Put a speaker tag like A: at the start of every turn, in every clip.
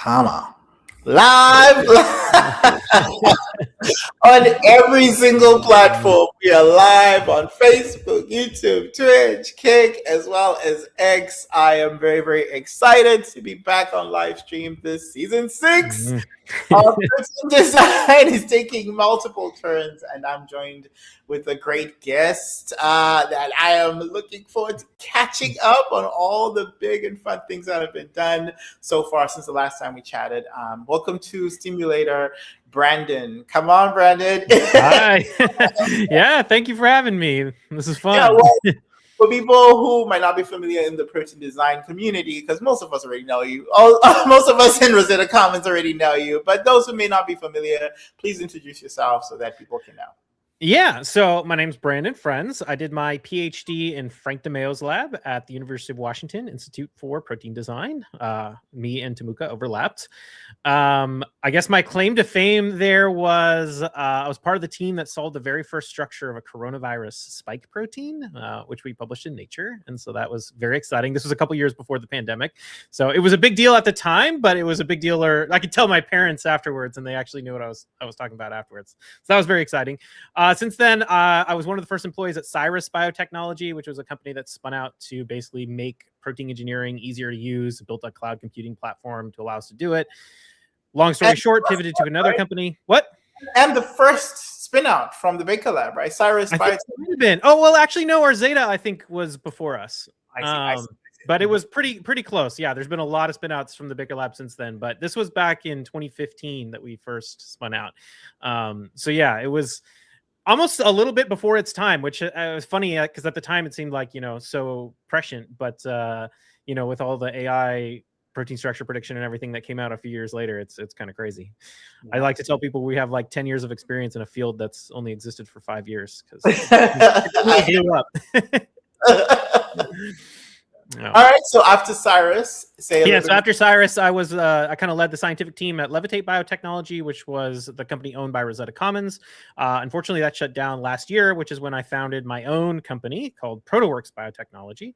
A: comma, live on every single platform. We are live on Facebook, YouTube, Twitch, Kick, as well as X. I am very, very excited to be back on Livestream this season 6. Our person design is taking multiple turns, and I'm joined with a great guest that I am looking forward to catching up on all the big and fun things that have been done so far since the last time we chatted. Welcome to Stimulator, Brandon. Come on, Brandon.
B: Hi. Yeah, thank you for having me. This is fun.
A: Yeah, well, for people who might not be familiar in the protein design community, because most of us already know you, most of us in Rosetta Commons already know you, but those who may not be familiar, please introduce yourself so that people can know.
B: Yeah, so my name's Brandon Friends. I did my PhD in Frank DeMeo's lab at the University of Washington Institute for Protein Design. Me and Tamuka overlapped. I guess my claim to fame there was I was part of the team that solved the very first structure of a coronavirus spike protein, which we published in Nature. And so that was very exciting. This was a couple years before the pandemic. So it was a big deal at the time, but it was a big deal, or I could tell my parents afterwards, and they actually knew what I was talking about afterwards. So that was very exciting. Since then, I was one of the first employees at Cyrus Biotechnology, which was a company that spun out to basically make protein engineering easier to use, built a cloud computing platform to allow us to do it. Long story short, pivoted to another company. What?
A: And the first spin out from the Baker Lab, right? Cyrus Biotechnology.
B: Oh, well, actually, no, our Zeta, I think, was before us.
A: I see.
B: But it was pretty close. Yeah, there's been a lot of spin outs from the Baker Lab since then. But this was back in 2015 that we first spun out. So yeah, it was almost a little bit before its time, which was funny because at the time it seemed like, so prescient. But, with all the AI protein structure prediction and everything that came out a few years later, it's kind of crazy. Yeah. I like to tell people we have like 10 years of experience in a field that's only existed for 5 years because it blew up. No.
A: All right. So after Cyrus,
B: after Cyrus, I was I kind of led the scientific team at Levitate Biotechnology, which was the company owned by Rosetta Commons. Unfortunately, that shut down last year, which is when I founded my own company called ProtoWorks Biotechnology,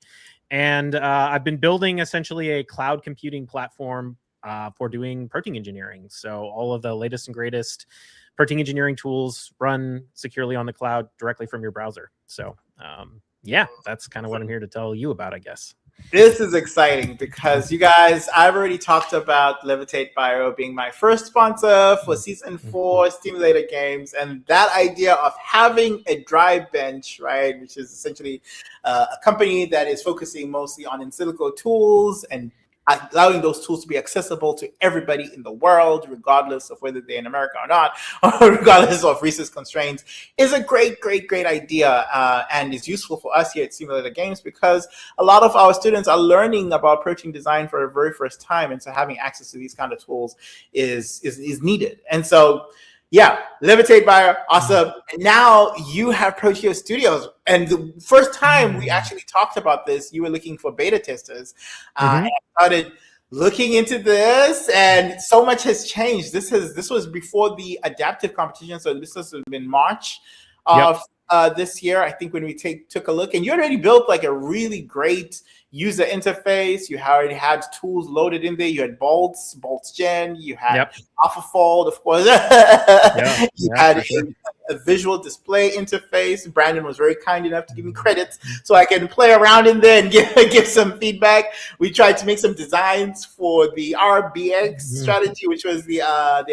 B: and I've been building essentially a cloud computing platform for doing protein engineering. So all of the latest and greatest protein engineering tools run securely on the cloud directly from your browser. So yeah, that's kind of what I'm here to tell you about, I guess.
A: This is exciting because you guys, I've already talked about Levitate Bio being my first sponsor for season 4 Stimulator Games, and that idea of having a dry bench, right, which is essentially a company that is focusing mostly on in silico tools and allowing those tools to be accessible to everybody in the world, regardless of whether they're in America or not, or regardless of resource constraints, is a great, great, great idea and is useful for us here at Simulator Games because a lot of our students are learning about protein design for the very first time, and so having access to these kind of tools is needed. And so, yeah, Levitate Bio, awesome. And now you have Proteo Studios. And the first time we actually talked about this, you were looking for beta testers. And I started looking into this, and so much has changed. This was before the adaptive competition, so this has been March of this year, I think, when we took a look. And you already built like a really great user interface. You already had tools loaded in there. You had Boltz Gen. You had AlphaFold, of course. You had a visual display interface. Brandon was very kind enough to give me credits so I can play around in there and give some feedback. We tried to make some designs for the RBX strategy, which was the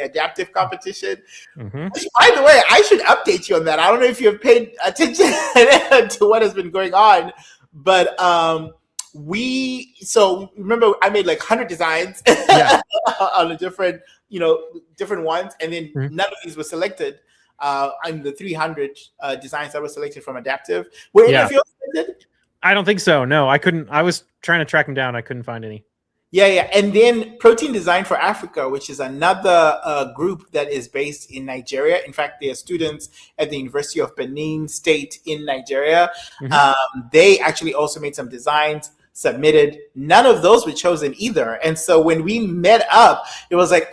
A: adaptive competition. Which, by the way, I should update you on that. I don't know if you've paid attention to what has been going on, but so remember I made like 100 designs on the different ones, and then none of these were selected on the 300 designs that were selected from adaptive. Were any of yours selected?
B: I don't think so. No, I couldn't. I was trying to track them down. I couldn't find any.
A: Yeah. And then Protein Design for Africa, which is another group that is based in Nigeria. In fact, they are students at the University of Benin State in Nigeria. They actually also made some designs, submitted. None of those were chosen either. And so when we met up, it was like,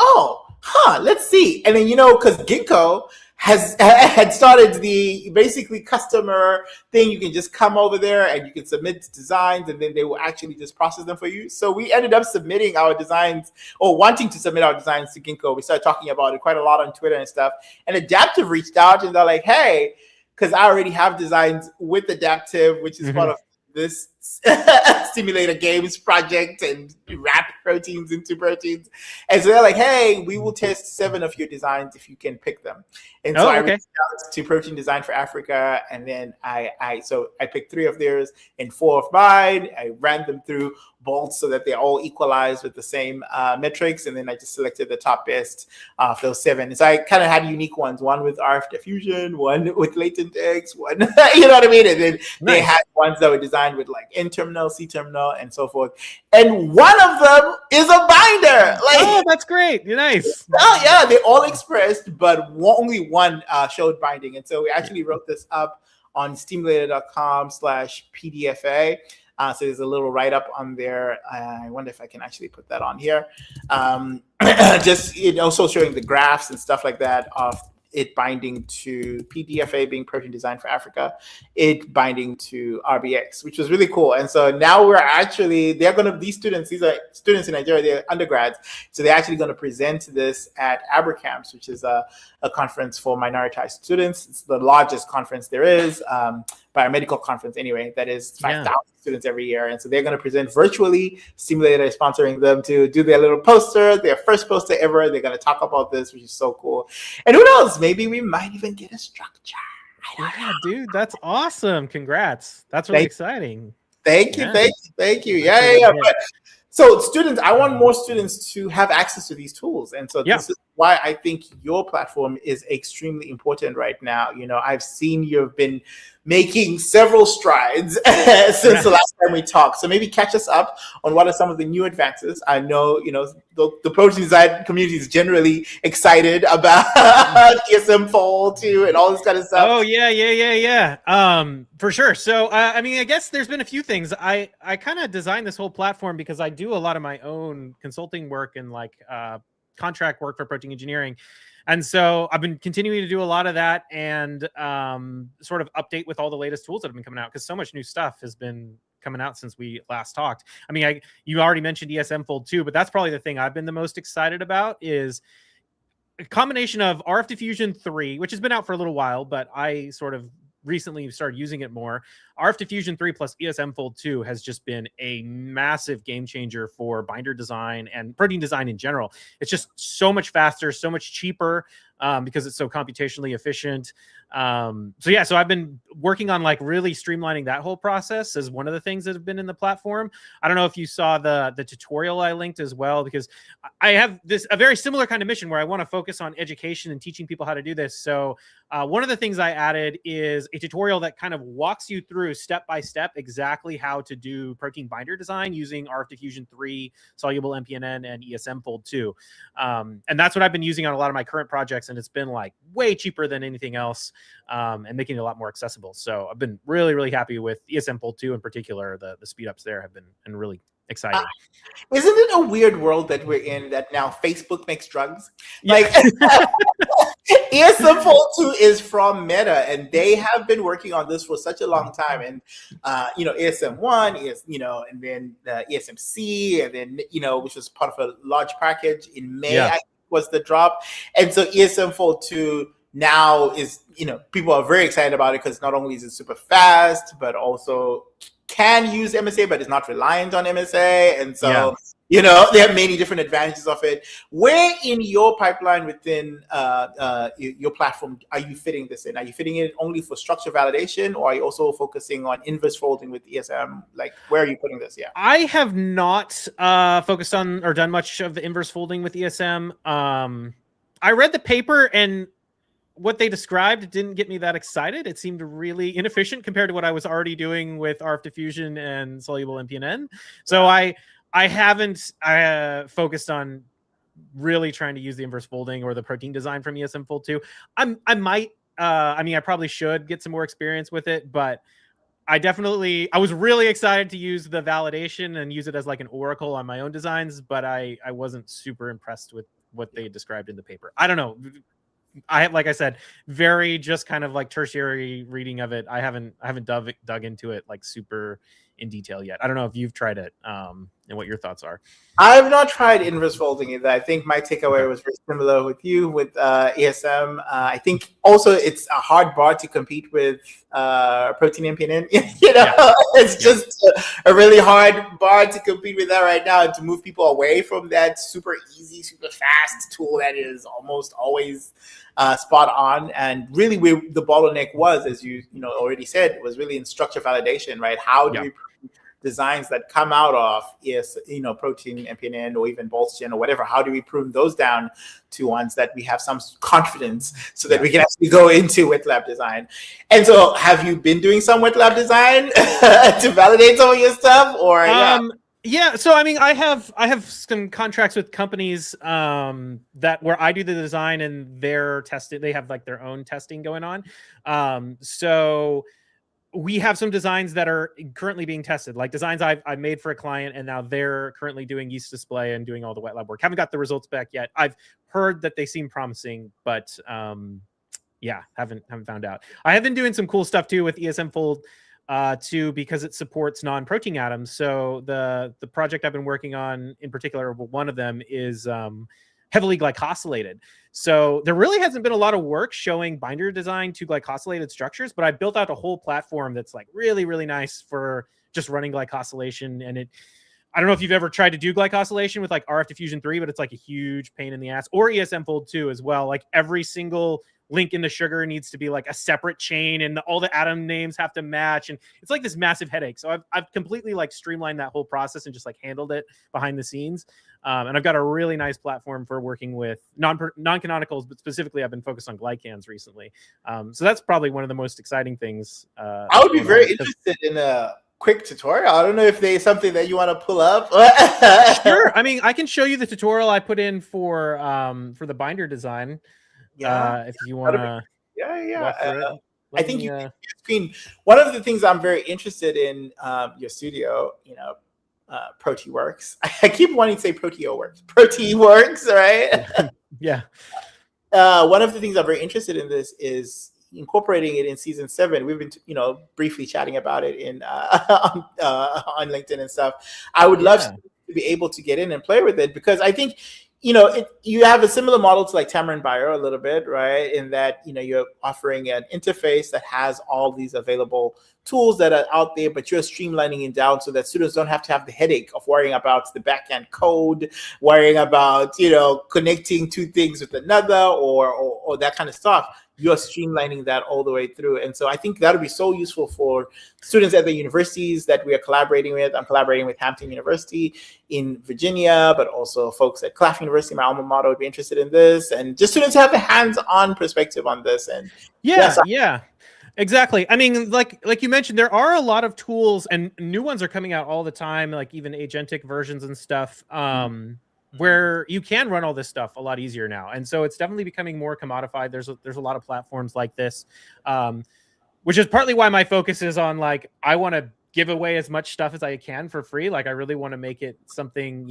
A: let's see. And then, because Ginkgo had started the basically customer thing. You can just come over there and you can submit designs, and then they will actually just process them for you. So we ended up submitting our designs, or wanting to submit our designs to Ginkgo. We started talking about it quite a lot on Twitter and stuff. And Adaptive reached out and they're like, "Hey," because I already have designs with Adaptive, which is part of this simulator games project, and wrap proteins into proteins. And so they're like, "Hey, we will test 7 of your designs if you can pick them." And so I reached out to Protein Design for Africa, and then I picked 3 of theirs and 4 of mine. I ran them through bolts so that they all equalize with the same metrics, and then I just selected the top best of those 7. And so I kind of had unique ones, one with RF diffusion, one with latent X, one, you know what I mean? And then they had ones that were designed with like N-terminal, C-terminal, and so forth. And one of them is a binder.
B: Oh, that's great. You're nice.
A: Oh, yeah, they all expressed, but only one showed binding. And so we actually wrote this up on steamulator.com/PDFA. So there's a little write-up on there. I wonder if I can actually put that on here. Just also showing the graphs and stuff like that of it binding to PDFA, being Protein Design for Africa, it binding to RBX, which was really cool. And so now these students in Nigeria, they're undergrads. So they're actually going to present this at ABRACAMS, which is a conference for minoritized students. It's the largest conference there is, biomedical conference anyway, that is 5,000 students every year. And so they're going to present virtually. Stimulator is sponsoring them to do their little poster, their first poster ever. They're going to talk about this, which is so cool. And who knows, maybe we might even get a structure.
B: Yeah, dude, that's awesome. Congrats. That's really exciting.
A: Thank you. Yeah. So students, I want more students to have access to these tools. And so this is why I think your platform is extremely important right now. I've seen you've been making several strides since the last time we talked. So maybe catch us up on what are some of the new advances. I know, the protein design community is generally excited about ESM Fold 2 and all this kind of stuff.
B: Oh, yeah. For sure. So, I guess there's been a few things. I kind of designed this whole platform because I do a lot of my own consulting work and contract work for protein engineering. And so I've been continuing to do a lot of that and sort of update with all the latest tools that have been coming out, because so much new stuff has been coming out since we last talked. You already mentioned ESM Fold 2, but that's probably the thing I've been the most excited about is a combination of RF Diffusion 3, which has been out for a little while, but I sort of recently started using it more. RF Diffusion 3 plus ESM Fold 2 has just been a massive game changer for binder design and protein design in general. It's just so much faster, so much cheaper because it's so computationally efficient. So I've been working on really streamlining that whole process as one of the things that have been in the platform. I don't know if you saw the tutorial I linked as well, because I have a very similar kind of mission where I want to focus on education and teaching people how to do this. So one of the things I added is a tutorial that kind of walks you through step by step exactly how to do protein binder design using RF Diffusion 3, soluble MPNN, and ESM Fold 2. And that's what I've been using on a lot of my current projects, and it's been way cheaper than anything else, and making it a lot more accessible. So I've been really, really happy with ESM Fold 2 in particular. The speed ups there have been really exciting.
A: Isn't it a weird world that we're in, that now Facebook makes drugs? ESM Fold 2 is from Meta, and they have been working on this for such a long time. And ESM1 is, and then the ESMC, and then which was part of a large package in May. I think was the drop. And so ESM Fold 2 now is, people are very excited about it because not only is it super fast, but also can use MSA, but is not reliant on MSA. And so, there are many different advantages of it. Where in your pipeline within your platform are you fitting this in? Are you fitting it only for structure validation, or are you also focusing on inverse folding with ESM? Where are you putting this? Yeah,
B: I have not focused on or done much of the inverse folding with ESM. I read the paper, and what they described didn't get me that excited. It seemed really inefficient compared to what I was already doing with RF diffusion and soluble MPNN. So I haven't focused on really trying to use the inverse folding or the protein design from ESM Fold 2. I might, I probably should get some more experience with it, but I was really excited to use the validation and use it as an oracle on my own designs, but I wasn't super impressed with what they described in the paper. I don't know. I have, like I said, very just kind of like tertiary reading of it. I haven't dug into it like super in detail yet. I don't know if you've tried it, and what your thoughts are.
A: I've not tried inverse folding either. I think my takeaway
B: Okay.
A: was very similar with you with ESM. I think also it's a hard bar to compete with protein MPNN.
B: Yeah.
A: It's just a really hard bar to compete with that right now, and to move people away from that super easy, super fast tool that is almost always spot on. And really, where the bottleneck was, as you already said, was really in structure validation, right? How do we designs that come out of protein MPNN or even Boltzgen or whatever, how do we prune those down to ones that we have some confidence so that we can actually go into wet lab design? And so have you been doing some wet lab design to validate some of your stuff, or
B: yeah, so I mean, I have some contracts with companies that where I do the design and they're testing. They have like their own testing going on. So we have some designs that are currently being tested, like designs I've made for a client, and now they're currently doing yeast display and doing all the wet lab work. Haven't got the results back yet. I've heard that they seem promising, but yeah, haven't found out. I have been doing some cool stuff too with ESM Fold too, because it supports non-protein atoms. So the project I've been working on in particular, one of them is heavily glycosylated. So there really hasn't been a lot of work showing binder design to glycosylated structures, but I built out a whole platform that's like really, really nice for just running glycosylation. And I don't know if you've ever tried to do glycosylation with like RF Diffusion 3, but it's like a huge pain in the ass, or ESM Fold 2 as well. Like every single link in the sugar needs to be like a separate chain, and all the atom names have to match. And it's like this massive headache. So I've completely like streamlined that whole process and just like handled it behind the scenes. And I've got a really nice platform for working with non-canonicals, but specifically I've been focused on glycans recently. So that's probably one of the most exciting things.
A: I would be very interested in a quick tutorial. I don't know if there's something that you want to pull up.
B: Sure. I mean, I can show you the tutorial I put in for the binder design. If you want to.
A: Yeah. I think you screen. One of the things I'm very interested in your studio, ProteWorks. I keep wanting to say ProteoWorks. ProteWorks, right?
B: Yeah.
A: One of the things I'm very interested in this is incorporating it in season 7. We've been, briefly chatting about it in on LinkedIn and stuff. I would love to be able to get in and play with it, because I think, you have a similar model to like Tamarind Bio a little bit, right? In that, you're offering an interface that has all these available tools that are out there, but you're streamlining it down so that students don't have to have the headache of worrying about the backend code, worrying about, connecting two things with another or that kind of stuff. You're streamlining that all the way through. And so I think that'll be so useful for students at the universities that we are collaborating with. I'm collaborating with Hampton University in Virginia, but also folks at Claflin University, my alma mater, would be interested in this. And just students have a hands-on perspective on this. And
B: yeah. Exactly. I mean, like you mentioned, there are a lot of tools and new ones are coming out all the time, like even agentic versions and stuff. Where you can run all this stuff a lot easier now. And so it's definitely becoming more commodified. There's a lot of platforms like this, which is partly why my focus is on like, I want to give away as much stuff as I can for free. Like I really want to make it something,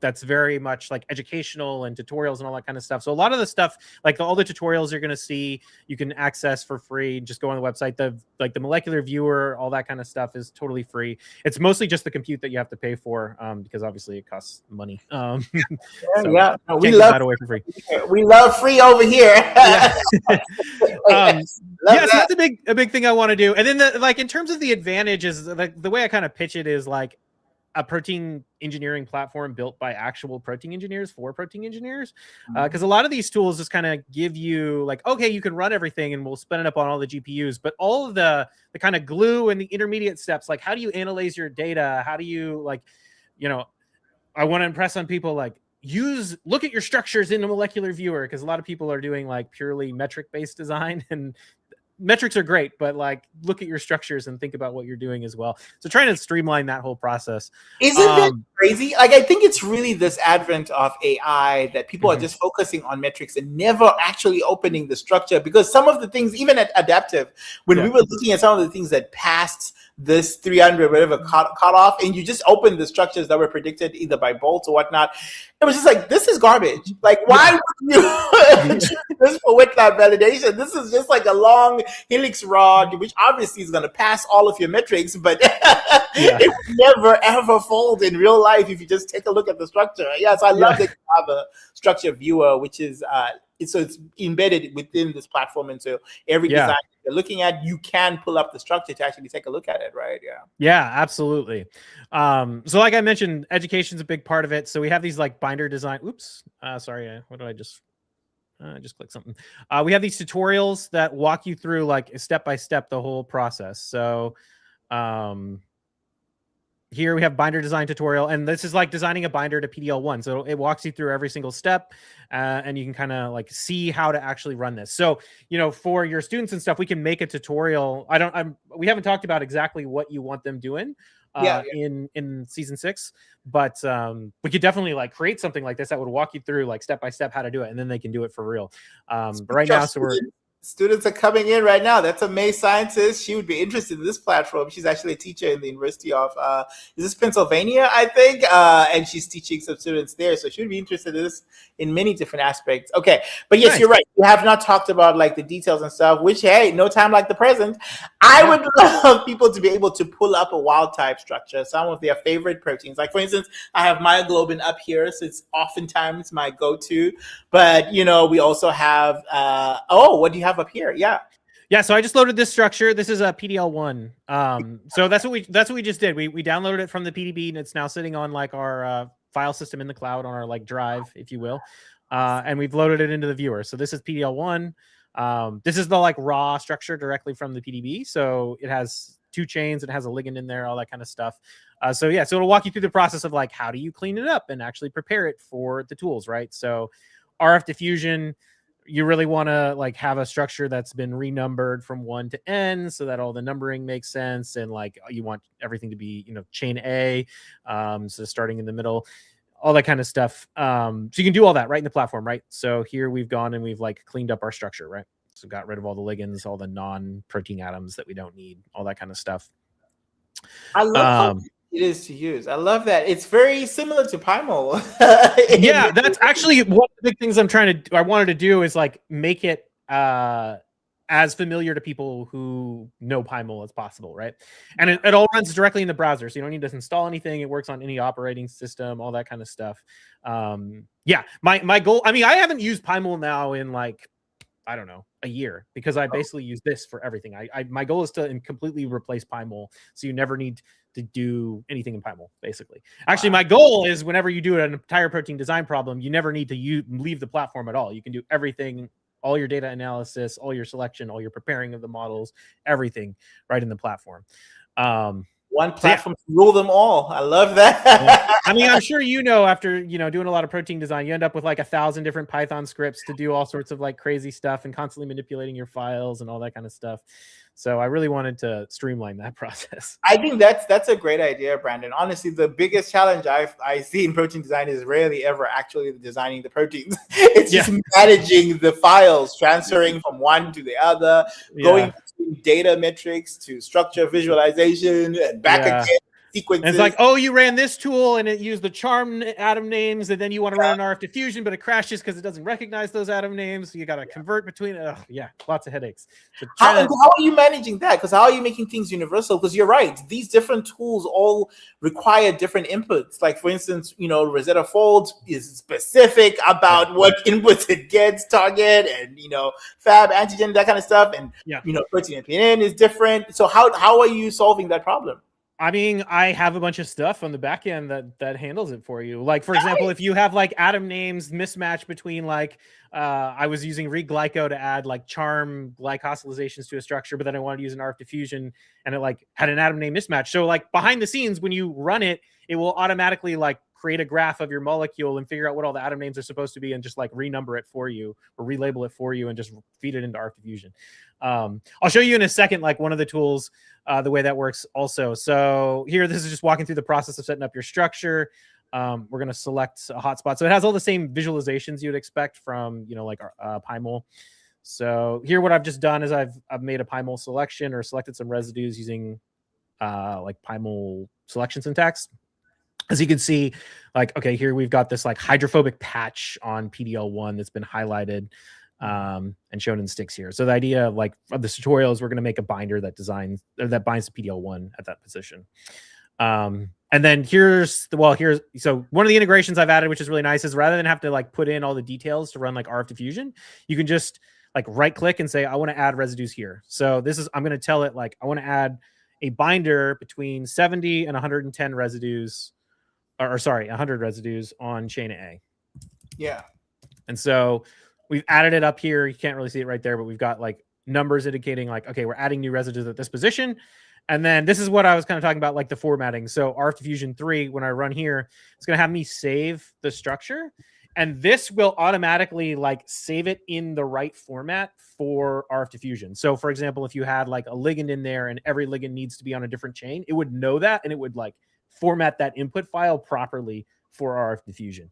B: that's very much like educational and tutorials and all that kind of stuff. So a lot of the stuff, like all the tutorials you're going to see, you can access for free. Just go on the website. The molecular viewer, all that kind of stuff is totally free. It's mostly just the compute that you have to pay for, because obviously it costs money. So
A: we
B: love that away for free.
A: We love free over here.
B: So that's a big thing I want to do. And then in terms of the advantages, the way I kind of pitch it is like a protein engineering platform built by actual protein engineers for protein engineers. Because a lot of these tools just kind of give you like, okay, you can run everything and we'll spin it up on all the GPUs, but all of the kind of glue and the intermediate steps, like how do you analyze your data? How do you I want to impress on people like look at your structures in a molecular viewer, because a lot of people are doing like purely metric based design, and metrics are great, but like look at your structures and think about what you're doing as well. So trying to streamline that whole process.
A: Isn't it crazy? Like, I think it's really this advent of AI that people are just focusing on metrics and never actually opening the structure, because some of the things, even at adaptive, when we were looking at some of the things that passed this 300 whatever cut off, and you just open the structures that were predicted either by bolts or whatnot, it was just like, this is garbage. Like, why would you choose this for wet lab validation? This is just like a long helix rod, which obviously is going to pass all of your metrics, but it would never ever fold in real life if you just take a look at the structure. Yeah, so I love that you have a structure viewer, which is it's embedded within this platform, and so every design you're looking at, you can pull up the structure to actually take a look at it, right?
B: Yeah, absolutely. So like I mentioned, education's a big part of it. So we have these like binder design. Oops, sorry, what did I just click something? We have these tutorials that walk you through like step by step the whole process. So here we have binder design tutorial, and this is like designing a binder to PDL1. So it walks you through every single step, and you can kind of like see how to actually run this. So, you know, for your students and stuff, we can make a tutorial. We haven't talked about exactly what you want them doing in season 6, but we could definitely like create something like this that would walk you through like step by step how to do it, and then they can do it for real. But right now, so
A: students are coming in right now. That's a May scientist. She would be interested in this platform. She's actually a teacher in the University of, is this Pennsylvania, I think? And she's teaching some students there. So she would be interested in this in many different aspects. Okay. But yes, you're right. We have not talked about like the details and stuff, which, hey, no time like the present. I would love people to be able to pull up a wild type structure, some of their favorite proteins. Like, for instance, I have myoglobin up here. So it's oftentimes my go-to. But, you know, we also have, what do you have up here?
B: Yeah, so I just loaded this structure. This is a PDL1. So that's what we just did. We downloaded it from the PDB, and it's now sitting on like our file system in the cloud, on our like drive, if you will. And we've loaded it into the viewer. So this is PDL1. This is the like raw structure directly from the PDB. So it has 2 chains, it has a ligand in there, all that kind of stuff. So it'll walk you through the process of like, how do you clean it up and actually prepare it for the tools, right? So RF diffusion, you really want to like have a structure that's been renumbered from 1 to N, so that all the numbering makes sense, and like you want everything to be, you know, chain A, so starting in the middle, all that kind of stuff. So you can do all that right in the platform, right? So here we've gone and we've like cleaned up our structure, right? So got rid of all the ligands, all the non-protein atoms that we don't need, all that kind of stuff.
A: I love how it is to use. I love that. It's very similar to Pymol.
B: Yeah, that's actually one of the big things I wanted to do is like make it as familiar to people who know Pymol as possible, right? And it all runs directly in the browser, so you don't need to install anything. It works on any operating system, all that kind of stuff. Yeah, my goal, I mean, I haven't used Pymol now in like, I don't know, a year, because I basically use this for everything. My goal is to completely replace Pymol, so you never need to do anything in Pymol, basically. Actually, my goal is whenever you do an entire protein design problem, you never need to leave the platform at all. You can do everything, all your data analysis, all your selection, all your preparing of the models, everything right in the platform.
A: One platform to rule them all. I love that.
B: I mean, I'm sure you know, after doing a lot of protein design, you end up with like 1,000 different Python scripts to do all sorts of like crazy stuff and constantly manipulating your files and all that kind of stuff. So I really wanted to streamline that process.
A: I think that's a great idea, Brandon. Honestly, the biggest challenge I see in protein design is rarely ever actually designing the proteins. It's just managing the files, transferring from one to the other, going between data metrics to structure visualization and back again. Sequences.
B: And it's like, oh, you ran this tool and it used the charm atom names, and then you want to run an RF diffusion, but it crashes because it doesn't recognize those atom names. So you got to convert between it. Lots of headaches. So
A: how are you managing that? Because how are you making things universal? Because you're right, these different tools all require different inputs. Like, for instance, Rosetta Fold is specific about what inputs it gets, target, and Fab, antigen, that kind of stuff. And protein NPN is different. So how are you solving that problem?
B: I mean, I have a bunch of stuff on the back end that handles it for you. Like, for example, if you have like atom names mismatch between like, I was using reglyco to add like charm glycosylations to a structure, but then I wanted to use an RF diffusion and it like had an atom name mismatch. So like behind the scenes, when you run it, it will automatically like create a graph of your molecule and figure out what all the atom names are supposed to be and just like renumber it for you or relabel it for you and just feed it into RFdiffusion. I'll show you in a second, like one of the tools, the way that works also. So here, this is just walking through the process of setting up your structure. We're going to select a hotspot. So it has all the same visualizations you'd expect from, like PyMol. So here, what I've just done is I've made a PyMol selection or selected some residues using like PyMol selection syntax. As you can see, like, okay, here we've got this like hydrophobic patch on PDL1 that's been highlighted and shown in sticks here. So the idea of like of this tutorial is we're going to make a binder that binds to PDL1 at that position. And then so one of the integrations I've added, which is really nice, is rather than have to like put in all the details to run like RFdiffusion, you can just like right click and say, I want to add residues here. So I'm going to tell it like, I want to add a binder between 70 and 110 residues, or sorry, 100 residues on chain A.
A: Yeah.
B: And so we've added it up here. You can't really see it right there, but we've got like numbers indicating like, okay, we're adding new residues at this position. And then this is what I was kind of talking about, like the formatting. So RFdiffusion 3, when I run here, it's going to have me save the structure. And this will automatically like save it in the right format for RFdiffusion. So for example, if you had like a ligand in there and every ligand needs to be on a different chain, it would know that and it would like format that input file properly for RFdiffusion.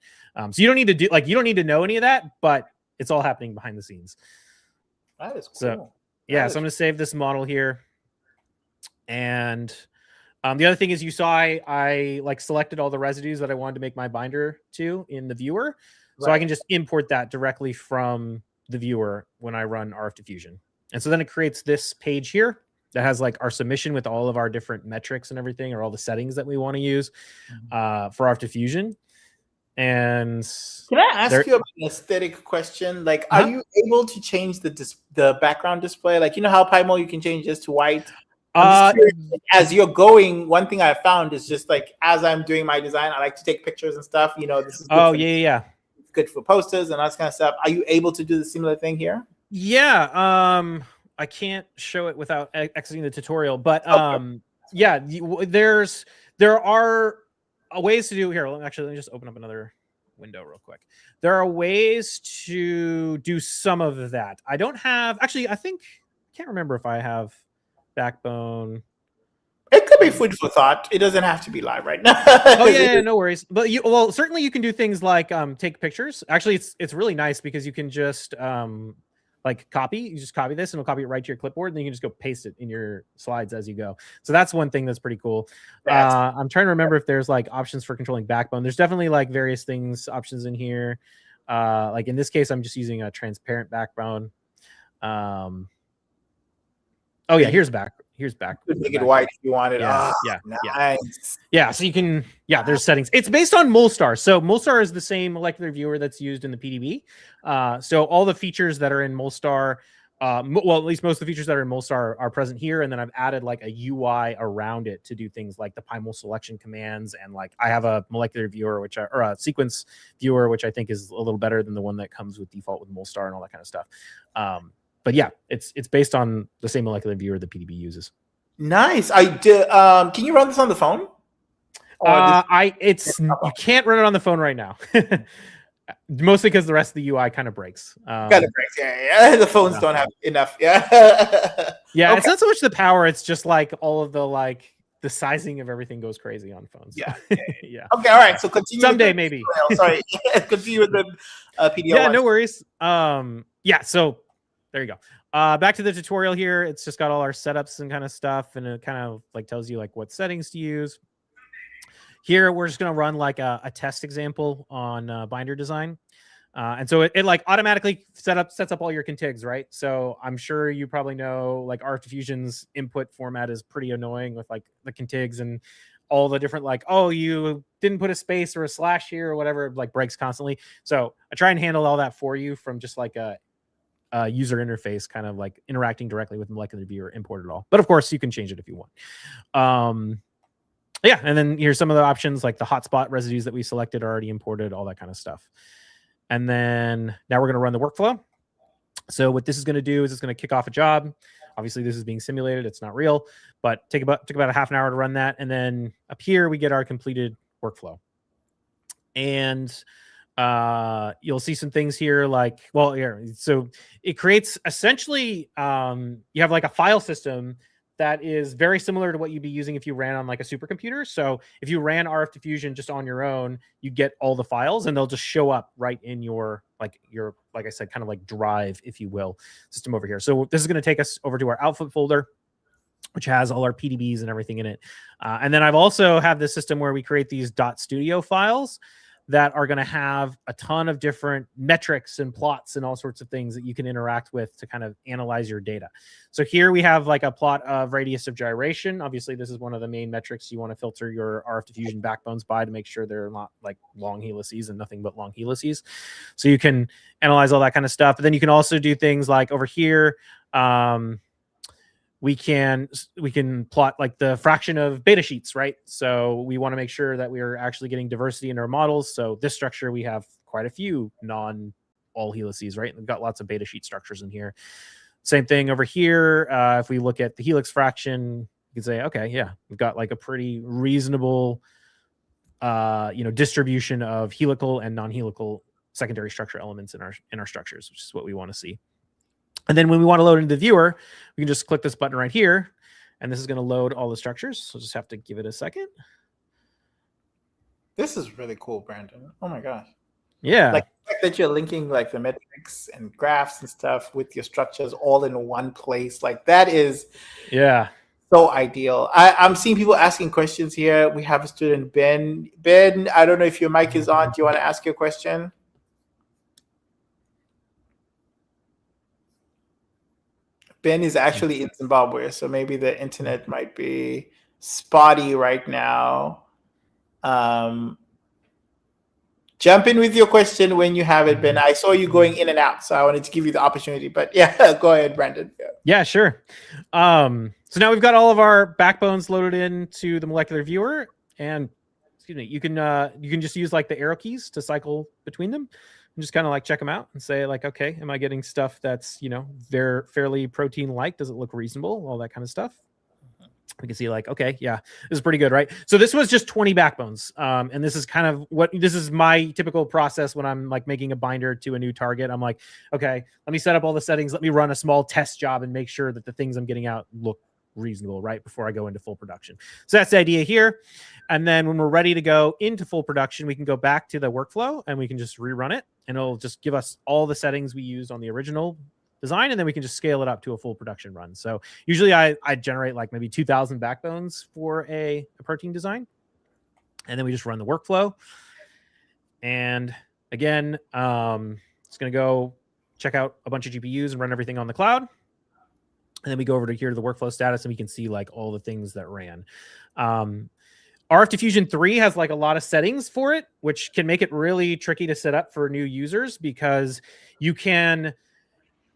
B: So you don't need to know any of that, but it's all happening behind the scenes.
A: That is cool.
B: So yeah, so I'm going to save this model here. And the other thing is you saw I like selected all the residues that I wanted to make my binder to in the viewer. So I can just import that directly from the viewer when I run RFdiffusion. And so then it creates this page here that has like our submission with all of our different metrics and everything, or all the settings that we want to use for RFdiffusion. And
A: can I ask you an aesthetic question? Like, are you able to change the background display? Like, you know how PyMol you can change just to white? As you're going, one thing I found is just like as I'm doing my design, I like to take pictures and stuff. This is good it's good for posters and all that kind of stuff. Are you able to do the similar thing here?
B: Yeah. I can't show it without exiting the tutorial, but yeah, there are ways to do here. Let me just open up another window real quick. There are ways to do some of that. I don't have I can't remember if I have Backbone.
A: It could be food for thought. It doesn't have to be live right now.
B: Oh yeah, no worries. But certainly you can do things like take pictures. Actually, it's really nice because you can just like copy. You just copy this and it'll copy it right to your clipboard, and then you can just go paste it in your slides as you go. So that's one thing that's pretty cool. I'm trying to remember if there's like options for controlling Backbone. There's definitely like various options in here. Like in this case, I'm just using a transparent Backbone. Oh yeah, here's back.
A: You could make it white if you wanted.
B: Yeah. So you can. Yeah, there's settings. It's based on Molstar. So Molstar is the same molecular viewer that's used in the PDB. So all the features that are in Molstar, at least most of the features that are in Molstar are present here. And then I've added like a UI around it to do things like the PyMol selection commands. And like I have a molecular viewer, or a sequence viewer, which I think is a little better than the one that comes with default with Molstar and all that kind of stuff. But yeah, it's based on the same molecular viewer the PDB uses.
A: Nice. Can you run this on the phone?
B: You can't run it on the phone right now. Mostly because the rest of the UI kind of breaks.
A: Yeah. The phones don't have enough. Yeah.
B: Yeah. Okay. It's not so much the power. It's just like all of the sizing of everything goes crazy on phones.
A: Yeah. Yeah. Okay. All right. So continue.
B: Someday maybe.
A: Sorry. Continue with the PDL.
B: Yeah. No worries. Yeah. So there you go. Back to the tutorial here. It's just got all our setups and kind of stuff, and it kind of like tells you like what settings to use. Here, we're just going to run like a test example on binder design. And so it like automatically sets up all your contigs, right? So I'm sure you probably know like RFdiffusion's input format is pretty annoying with like the contigs and all the different like, oh, you didn't put a space or a slash here or whatever, it like breaks constantly. So I try and handle all that for you from just like a user interface, kind of like interacting directly with molecular viewer, import it all. But of course you can change it if you want. Yeah, and then here's some of the options, like the hotspot residues that we selected are already imported, all that kind of stuff. And then now we're going to run the workflow. So what this is going to do is it's going to kick off a job. Obviously this is being simulated, it's not real, but took about a half an hour to run that. And then up here we get our completed workflow. And you'll see some things here like, well, here, so it creates essentially, you have like a file system that is very similar to what you'd be using if you ran on like a supercomputer. So if you ran RF diffusion just on your own, you get all the files and they'll just show up right in your, like I said, kind of like drive, if you will, system over here. So this is going to take us over to our output folder, which has all our PDBs and everything in it. And then I've also have this system where we create these .studio files that are going to have a ton of different metrics and plots and all sorts of things that you can interact with to kind of analyze your data. So here we have like a plot of radius of gyration. Obviously, this is one of the main metrics you want to filter your RF diffusion backbones by to make sure they're not like long helices and nothing but long helices. So you can analyze all that kind of stuff. But then you can also do things like over here, we can plot like the fraction of beta sheets, right? So we want to make sure that we're actually getting diversity in our models. So this structure, we have quite a few non-all helices, right? We've got lots of beta sheet structures in here. Same thing over here. If we look at the helix fraction, you can say, okay, yeah, we've got like a pretty reasonable, distribution of helical and non-helical secondary structure elements in our structures, which is what we want to see. And then when we want to load into the viewer, we can just click this button right here, and this is going to load all the structures. So just have to give it a second.
A: This is really cool, Brandon. Oh my gosh.
B: Yeah.
A: Like the fact that you're linking like the metrics and graphs and stuff with your structures all in one place. Like that is so ideal. I'm seeing people asking questions here. We have a student, Ben. Ben, I don't know if your mic is on. Do you want to ask your question? Ben is actually in Zimbabwe, so maybe the internet might be spotty right now. Jump in with your question when you have it, Ben. I saw you going in and out, so I wanted to give you the opportunity. But yeah, go ahead, Brandon.
B: Yeah, sure. So now we've got all of our backbones loaded into the molecular viewer, and you can just use like the arrow keys to cycle between them. And just kind of like check them out and say like, okay, am I getting stuff that's, very fairly protein-like? Does it look reasonable? All that kind of stuff. We can see like, okay, yeah, this is pretty good, right? So this was just 20 backbones. And this is kind of this is my typical process when I'm like making a binder to a new target. I'm like, okay, let me set up all the settings. Let me run a small test job and make sure that the things I'm getting out look reasonable, right? Before I go into full production. So that's the idea here. And then when we're ready to go into full production, we can go back to the workflow and we can just rerun it. And it'll just give us all the settings we used on the original design, and then we can just scale it up to a full production run. So usually I generate like maybe 2,000 backbones for a protein design. And then we just run the workflow. And again, it's going to go check out a bunch of GPUs and run everything on the cloud. And then we go over to here to the workflow status, and we can see like all the things that ran. RF Diffusion 3 has like a lot of settings for it, which can make it really tricky to set up for new users because you can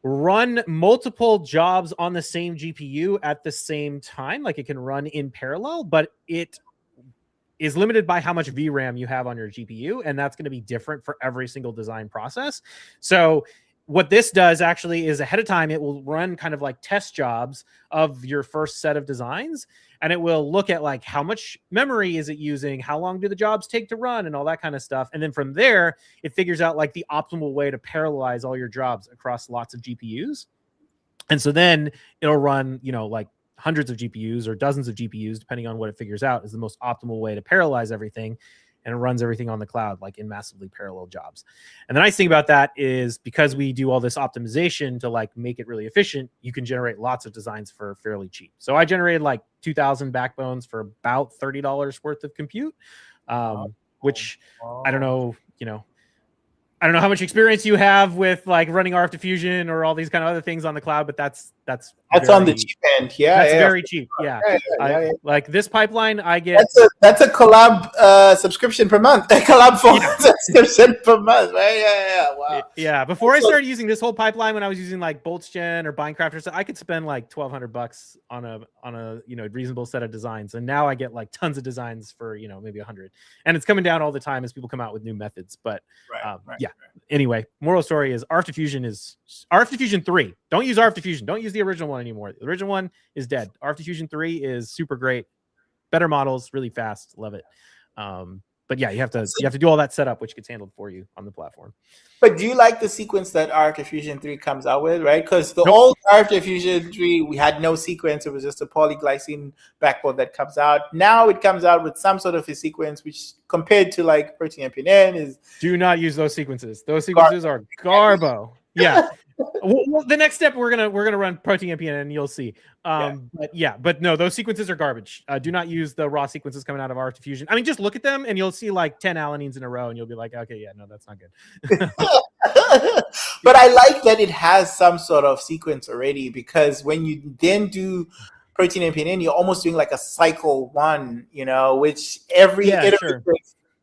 B: run multiple jobs on the same GPU at the same time. Like it can run in parallel, but it is limited by how much VRAM you have on your GPU. And that's going to be different for every single design process. So what this does actually is ahead of time, it will run kind of like test jobs of your first set of designs. And it will look at like how much memory is it using? How long do the jobs take to run and all that kind of stuff. And then from there, it figures out like the optimal way to parallelize all your jobs across lots of GPUs. And so then it'll run, like hundreds of GPUs or dozens of GPUs, depending on what it figures out is the most optimal way to parallelize everything. And it runs everything on the cloud, like in massively parallel jobs. And the nice thing about that is because we do all this optimization to like make it really efficient, you can generate lots of designs for fairly cheap. So I generated like 2,000 backbones for about $30 worth of compute, which I don't know, I don't know how much experience you have with like running RF diffusion or all these kind of other things on the cloud, but that's
A: on the cheap end. Yeah,
B: that's very cheap. Yeah. Like this pipeline, I get
A: that's a collab subscription per month. A collab subscription per month, right? Yeah. Wow.
B: Yeah. Before I started using this whole pipeline, when I was using like BoltzGen or Bindcraft or something, I could spend like $1,200 on a reasonable set of designs, and now I get like tons of designs for maybe 100, and it's coming down all the time as people come out with new methods. But yeah. Anyway, moral story is RF Diffusion 3. Don't use RF Diffusion. Don't use the original one anymore. The original one is dead. RF Diffusion 3 is super great. Better models, really fast. Love it. but yeah, you have to do all that setup, which gets handled for you on the platform.
A: But do you like the sequence that RF Fusion 3 comes out with, right? Because the
B: Nope.
A: old RF Fusion 3, we had no sequence. It was just a polyglycine backbone that comes out. Now it comes out with some sort of a sequence, which compared to like Protein MPNN is...
B: Do not use those sequences. Those sequences are garbo. Yeah. Well, the next step we're gonna run Protein MPN and you'll see. But no, those sequences are garbage. Do not use the raw sequences coming out of RF Fusion. I mean, just look at them and you'll see like 10 alanines in a row, and you'll be like, okay, yeah, no, that's not good.
A: But I like that it has some sort of sequence already, because when you then do Protein MPNN, you're almost doing like a cycle one, which every iteration of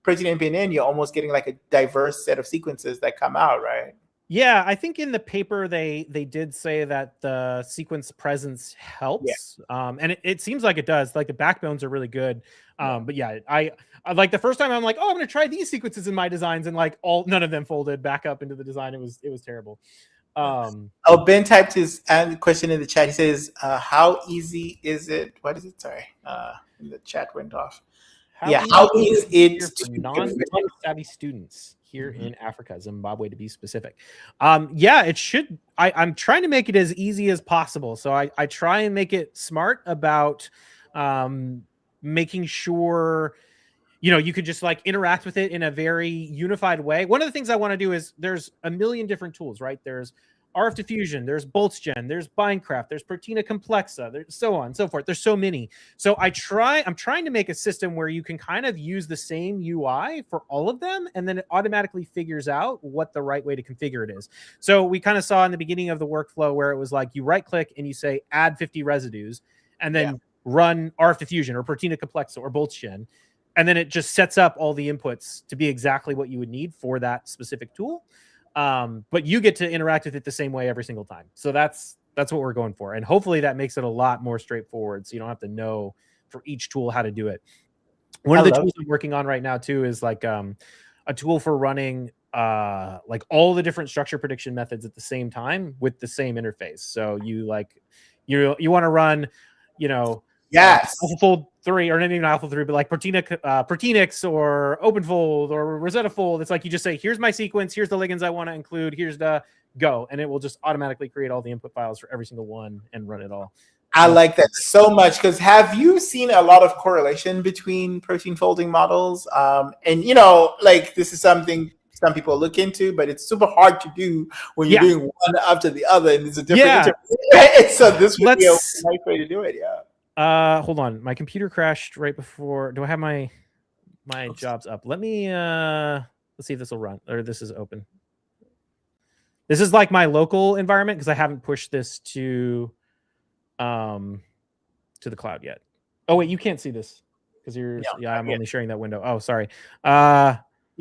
A: Protein MPNN, you're almost getting like a diverse set of sequences that come out, right?
B: Yeah, I think in the paper they did say that the sequence presence helps, and it seems like it does. Like the backbones are really good, but yeah, I like the first time I'm like, oh, I'm gonna try these sequences in my designs, and like none of them folded back up into the design. It was terrible.
A: Ben typed his question in the chat. He says, "How easy is it?" What is it? Sorry, the chat went off. How easy is it
B: for non-tech savvy students here in Africa, Zimbabwe to be specific? It should. I'm trying to make it as easy as possible. So I try and make it smart about making sure you could just like interact with it in a very unified way. One of the things I want to do is there's a million different tools, right? There's RF diffusion, there's BoltzGen, there's Bindcraft, there's Proteina Complexa, there's so on and so forth. There's so many. So I'm trying to make a system where you can kind of use the same UI for all of them, and then it automatically figures out what the right way to configure it is. So we kind of saw in the beginning of the workflow where it was like you right click and you say add 50 residues, and then run RF diffusion or Proteina Complexa or BoltzGen. And then it just sets up all the inputs to be exactly what you would need for that specific tool. But you get to interact with it the same way every single time. So that's what we're going for. And hopefully that makes it a lot more straightforward, so you don't have to know for each tool how to do it. One of the tools I'm working on right now too is like a tool for running like all the different structure prediction methods at the same time with the same interface. So you want to run, AlphaFold 3, or not even AlphaFold 3, but like Proteinix or OpenFold or Rosetta Fold. It's like you just say, here's my sequence, here's the ligands I want to include, here's the go, and it will just automatically create all the input files for every single one and run it all.
A: I like that so much, because have you seen a lot of correlation between protein folding models? And like this is something some people look into, but it's super hard to do when you're doing one after the other, and it's a different interface. So this would be a nice way to do it.
B: Hold on, my computer crashed right before. Do I have my jobs up? Let me let's see if this will run, or this is open. This is like my local environment because I haven't pushed this to the cloud yet. Oh wait, you can't see this because you're I'm only sharing that window. Oh, sorry.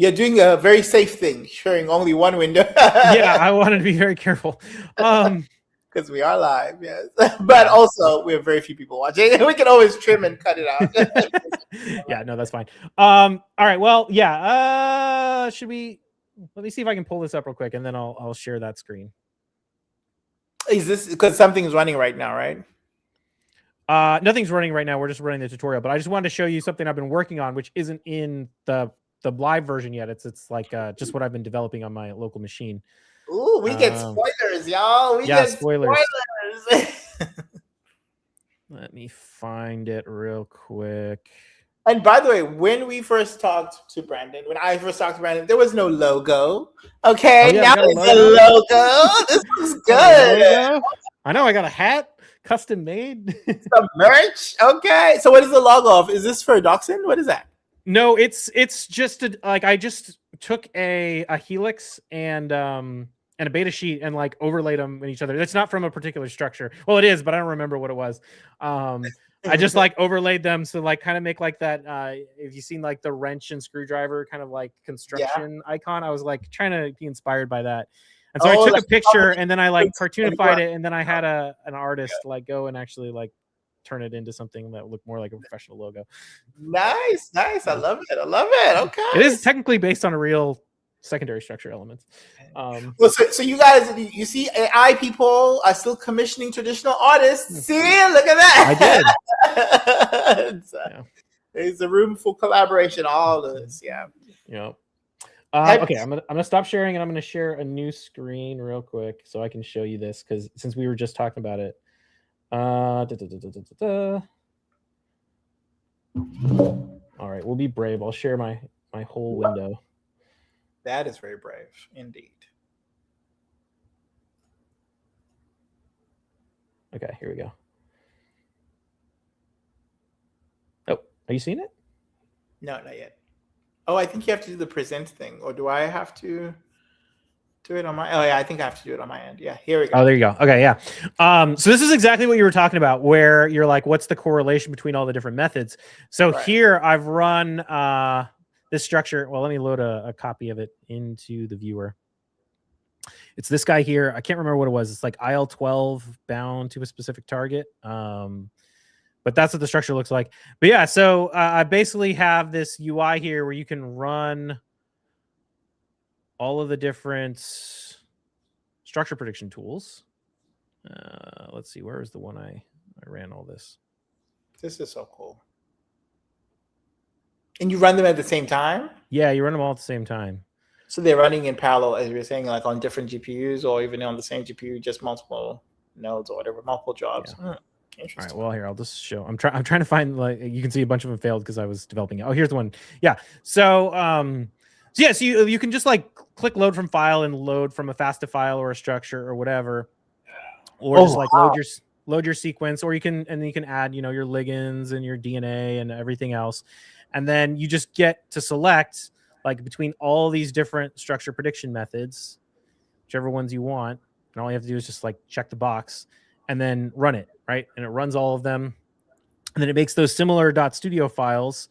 A: You're doing a very safe thing, sharing only one window.
B: I wanted to be very careful.
A: Because we are live, yes. But also, we have very few people watching. We can always trim and cut it out.
B: No, that's fine. All right, well, should we... Let me see if I can pull this up real quick, and then I'll share that screen.
A: Is this because something is running right now, right?
B: Nothing's running right now. We're just running the tutorial. But I just wanted to show you something I've been working on, which isn't in the live version yet. It's like just what I've been developing on my local machine.
A: Ooh, we get spoilers, y'all. We get spoilers.
B: Let me find it real quick.
A: And by the way, when we first talked to Brandon, there was no logo. Okay, now there's a logo. This is good.
B: I know. I got a hat, custom made.
A: Some merch. Okay. So what is the logo of? Is this for Dachshund? What is that?
B: No, it's just I just took a helix and a beta sheet and like overlaid them in each other. That's not from a particular structure. Well, it is, but I don't remember what it was. I just like overlaid them to like kind of make like that. If you've seen like the wrench and screwdriver kind of like construction icon, I was like trying to be inspired by that. And so I took a picture and then I like cartoonified it, and then I had an artist like go and actually like turn it into something that looked more like a professional logo.
A: Nice. I love it. Okay.
B: It is technically based on a real secondary structure elements.
A: So you guys, you see, AI people are still commissioning traditional artists. See, look at that.
B: I did.
A: There's a room for collaboration. All of this, yeah.
B: Yep. Okay, I'm gonna stop sharing and I'm gonna share a new screen real quick so I can show you this because since we were just talking about it. All right, we'll be brave. I'll share my whole window.
A: That is very brave indeed.
B: Okay, here we go. Oh, are you seeing it?
A: No, not yet. Oh, I think you have to do the present thing, or do I have to do it on my? Oh yeah, I think I have to do it on my end. Yeah, here we go.
B: Oh, there you go. Okay, yeah. So this is exactly what you were talking about, where you're like, what's the correlation between all the different methods? So here I've run this structure. Well, let me load a copy of it into the viewer. It's this guy here. I can't remember what it was. It's like IL-12 bound to a specific target. But that's what the structure looks like. But yeah, so I basically have this UI here where you can run all of the different structure prediction tools. Let's see, where is the one I ran all this?
A: This is so cool. And you run them at the same time?
B: Yeah, you run them all at the same time.
A: So they're running in parallel, as you're saying, like on different GPUs or even on the same GPU, just multiple nodes or whatever, multiple jobs.
B: Yeah. All right, well, here, I'll just show. I'm trying to find, like, you can see a bunch of them failed because I was developing it. Oh, here's the one. Yeah. So, so you can just like click load from file and load from a FASTA file or a structure or whatever, or just like load your sequence, or you can add, your ligands and your DNA and everything else. And then you just get to select like between all these different structure prediction methods, whichever ones you want. And all you have to do is just like check the box and then run it, right? And it runs all of them. And then it makes those similar .studio files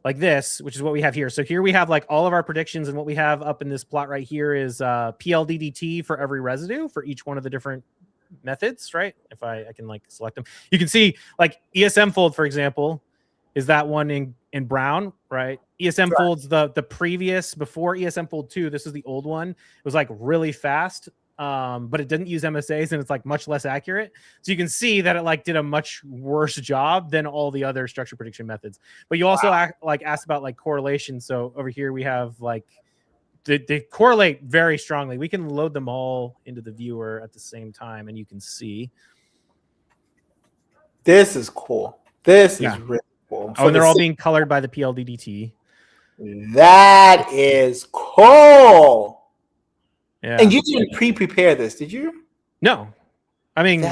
B: like this, which is what we have here. So here we have like all of our predictions, and what we have up in this plot right here is PLDDT for every residue for each one of the different methods, right? If I can like select them, you can see like ESM fold, for example, is that one in brown, right? ESM folds the previous, before ESM fold 2, this is the old one. It was like really fast, but it didn't use MSAs and it's like much less accurate. So you can see that it like did a much worse job than all the other structure prediction methods. But you also asked about like correlation. So over here we have like they correlate very strongly. We can load them all into the viewer at the same time, and you can see.
A: This is cool. This is really cool.
B: Oh, and they're all being colored by the PLDDT.
A: That is cool.
B: Yeah.
A: And you didn't pre-prepare this, did you?
B: No. I mean,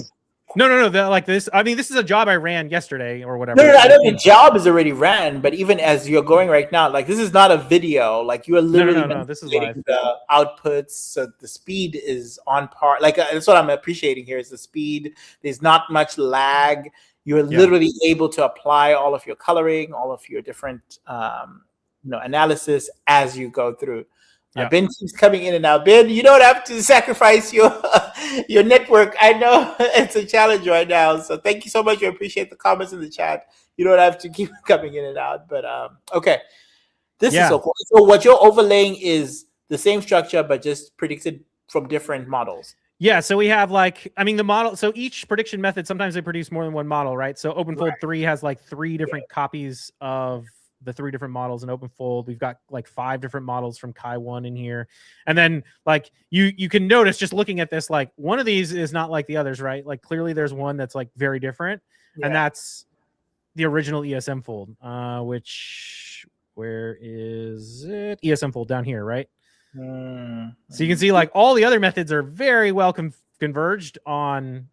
B: no. Like this. I mean, this is a job I ran yesterday or whatever.
A: No. I know the job is already ran, but even as you're going right now, like this is not a video. Like you are literally
B: no. This is live.
A: The outputs, so the speed is on par. Like that's what I'm appreciating here is the speed. There's not much lag. You're literally able to apply all of your coloring, all of your different, analysis as you go through. Ben keeps coming in and out. Ben, you don't have to sacrifice your network. I know it's a challenge right now. So thank you so much. I appreciate the comments in the chat. You don't have to keep coming in and out. But okay. This is so cool. So what you're overlaying is the same structure, but just predicted from different models.
B: Yeah, so we have the model. So each prediction method, sometimes they produce more than one model, right? So OpenFold 3 has like 3 different copies of the 3 different models in OpenFold. We've got like 5 different models from Chi1 in here. And then like you can notice just looking at this, like one of these is not like the others, right? Like clearly there's one that's like very different. Yeah. And that's the original ESM fold, where is it? ESM fold down here, right? So you can see like all the other methods are very well converged on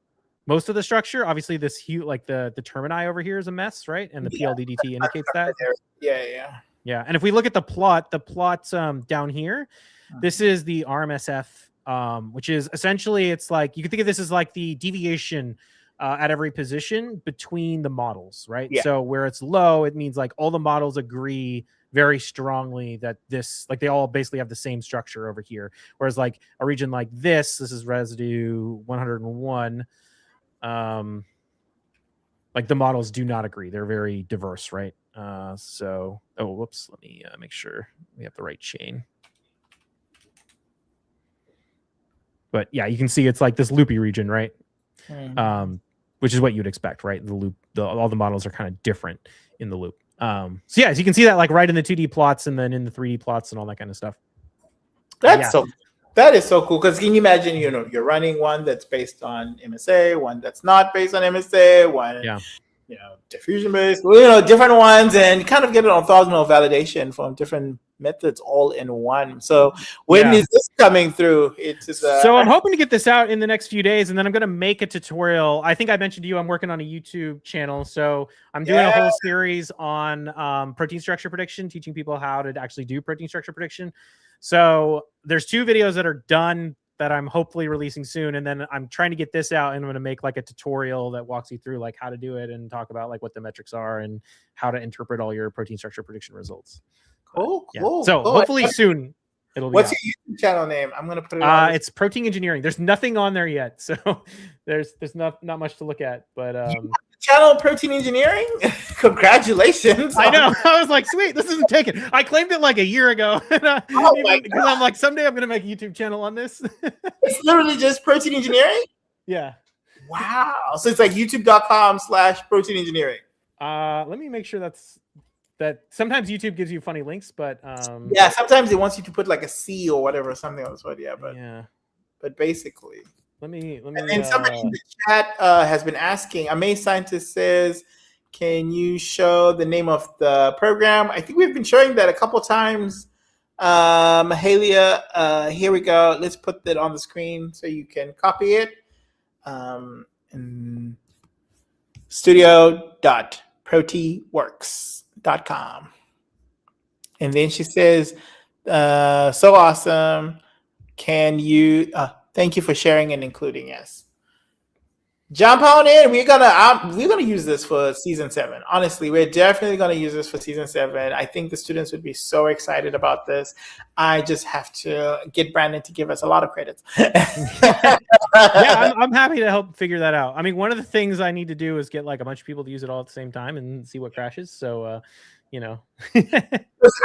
B: most of the structure. Obviously this like the termini over here is a mess, right? And the PLDDT indicates that. Yeah. And if we look at the plot down here, this is the RMSF, which is essentially, it's like, you can think of this as like the deviation at every position between the models, right? Yeah. So where it's low, it means like all the models agree very strongly that this, like they all basically have the same structure over here. Whereas like a region like this is residue 101. Like the models do not agree. They're very diverse, right? Whoops. Let me make sure we have the right chain. But yeah, you can see it's like this loopy region, right? Which is what you'd expect, right? The loop, all the models are kind of different in the loop. So yeah, as you can see that like right in the 2D plots and then in the 3D plots and all that kind of stuff.
A: That's so. That is so cool, because can you imagine, you're running one that's based on MSA, one that's not based on MSA, one, diffusion based, different ones, and kind of get an orthogonal validation from different methods all in one. So when is this coming through?
B: So I'm hoping to get this out in the next few days, and then I'm going to make a tutorial. I think I mentioned to you I'm working on a YouTube channel, so I'm doing a whole series on protein structure prediction, teaching people how to actually do protein structure prediction. So there's 2 videos that are done that I'm hopefully releasing soon, and then I'm trying to get this out, and I'm going to make like a tutorial that walks you through like how to do it and talk about like what the metrics are and how to interpret all your protein structure prediction results.
A: Cool.
B: So hopefully soon it'll be.
A: What's your YouTube channel name? I'm going to put it.
B: It's Protein Engineering. There's nothing on there yet, so there's not much to look at. But
A: channel Protein Engineering. Congratulations!
B: I know. I was like, sweet, this isn't taken. I claimed it like a year ago. Because I'm like, someday I'm gonna make a YouTube channel on this.
A: It's literally just Protein Engineering.
B: Yeah.
A: Wow. So it's like youtube.com/protein engineering.
B: Let me make sure that sometimes YouTube gives you funny links, but
A: sometimes it wants you to put like a C or whatever, something of the sort. But basically.
B: Let me.
A: And then somebody in the chat has been asking. Amazed Scientist says, "Can you show the name of the program?" I think we've been showing that a couple times. Mahalia, here we go. Let's put that on the screen so you can copy it. Studio.proteworks.com. And then she says, "So awesome. Can you?" Thank you for sharing and including us. Jump on in. We're gonna use this for season 7. Honestly, we're definitely gonna use this for season 7. I think the students would be so excited about this. I just have to get Brandon to give us a lot of credits.
B: I'm happy to help figure that out. I mean, one of the things I need to do is get like a bunch of people to use it all at the same time and see what crashes. So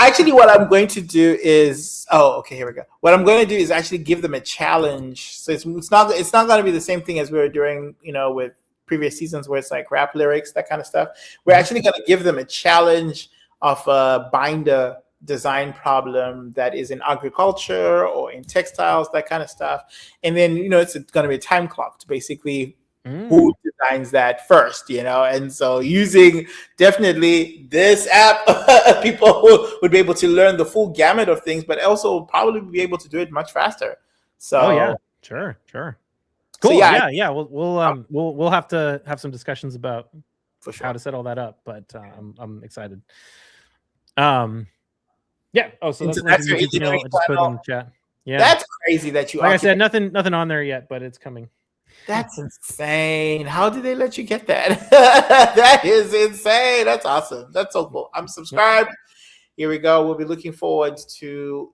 A: Actually, what I'm going to do is here we go. What I'm going to do is actually give them a challenge. So it's not going to be the same thing as we were doing, with previous seasons where it's like rap lyrics, that kind of stuff. We're actually going to give them a challenge of a binder design problem that is in agriculture or in textiles, that kind of stuff. And then, it's going to be a time clock to basically who designs that first, and so using definitely this app, people would be able to learn the full gamut of things, but also probably be able to do it much faster. So
B: sure, cool. So, we'll have to have some discussions about how to set all that up, but I'm excited. So that's YouTube channel. I just put it in the chat. Yeah,
A: that's crazy that you.
B: Like I said, nothing on there yet, but it's coming.
A: That's insane. How did they let you get that? That is insane. That's awesome. That's so cool. I'm subscribed. Here we go. We'll be looking forward to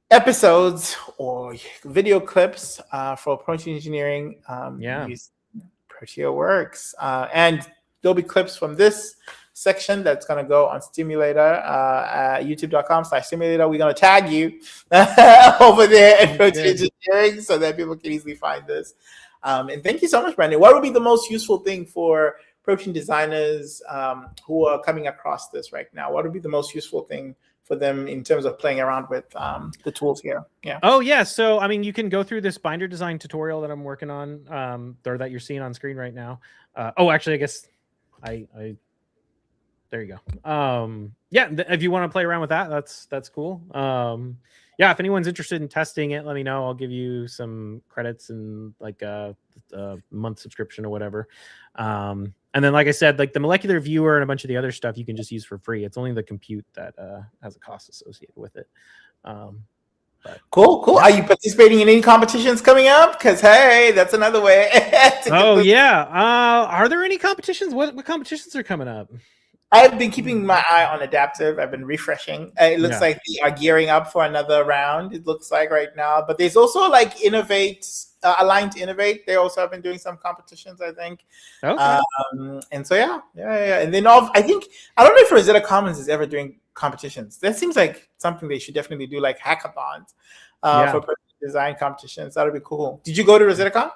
A: episodes or video clips for Protein Engineering. Use ProteaWorks. And there'll be clips from this section that's going to go on Stimulator, youtube.com/Stimulator. We're going to tag you over there at Protein Engineering so that people can easily find this. And thank you so much, Brandon. What would be the most useful thing for protein designers who are coming across this right now? What would be the most useful thing for them in terms of playing around with the tools here?
B: So I mean, you can go through this binder design tutorial that I'm working on, or that you're seeing on screen right now. Actually, I guess I there you go. If you want to play around with that, that's cool. If anyone's interested in testing it, let me know. I'll give you some credits and like a month subscription or whatever. And then, like I said, like the molecular viewer and a bunch of the other stuff you can just use for free. It's only the compute that has a cost associated with it.
A: Cool. Are you participating in any competitions coming up? Because hey, that's another way.
B: Are there any competitions? What competitions are coming up?
A: I've been keeping my eye on Adaptive. I've been refreshing. It looks like they are gearing up for another round. It looks like right now, but there's also like Innovate, Aligned to Innovate. They also have been doing some competitions, I think.
B: Okay.
A: And so yeah. And then I don't know if Rosetta Commons is ever doing competitions. That seems like something they should definitely do, like hackathons for design competitions. That would be cool. Did you go to RosettaCon?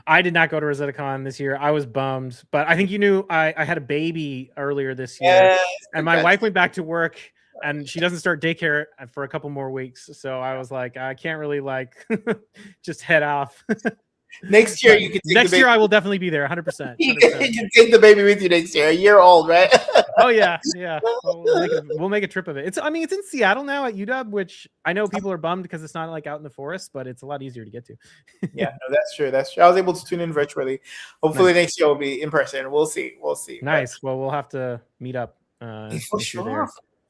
B: I did not go to RosettaCon this year. I was bummed, but I think you knew I had a baby earlier this year,
A: Yes,
B: and my wife went back to work, and she doesn't start daycare for a couple more weeks. So I was like, I can't really like just head off.
A: Next year
B: But
A: you can take the
B: next
A: baby.
B: year I will definitely be there, 100%.
A: You can take the baby with you next year. A year old, right?
B: Oh yeah. Well, we'll make a trip of it. It's in Seattle now at UW, which I know people are bummed because it's not like out in the forest, but it's a lot easier to get to.
A: Yeah, no, that's true. That's true. I was able to tune in virtually. Hopefully
B: Nice.
A: next year will be in person. We'll see.
B: Nice. Well, we'll have to meet up.
A: For
B: if you're there.
A: sure.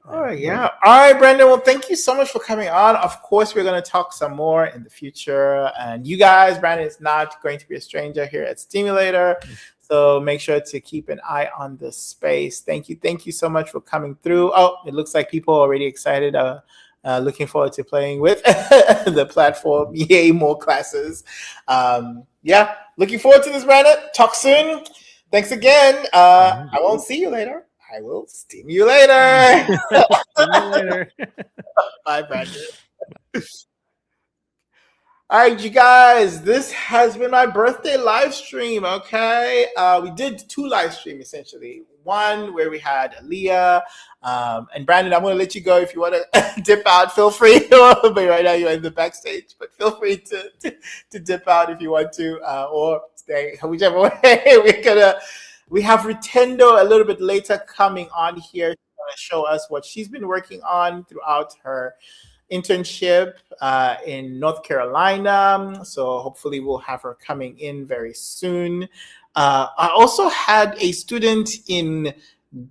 A: All right, yeah. All right, Brandon. Well, thank you so much for coming on. Of course, we're going to talk some more in the future. And you guys, Brandon is not going to be a stranger here at Stimulator. So make sure to keep an eye on this space. Thank you. Thank you so much for coming through. Oh, it looks like people are already excited. Looking forward to playing with the platform. Yay, more classes. Yeah, looking forward to this, Brandon. Talk soon. Thanks again. I won't see you later. I will steam you later.
B: See you later.
A: Bye, Brandon. All right, you guys, this has been my birthday live stream, okay? We did two live streams, essentially. One where we had Aaliyah, and Brandon, I'm going to let you go if you want to dip out. Feel free, but right now you're in the backstage, but feel free to dip out if you want to, or stay, whichever way. We have Ritendo a little bit later coming on here to show us what she's been working on throughout her internship in North Carolina. So hopefully we'll have her coming in very soon. I also had a student in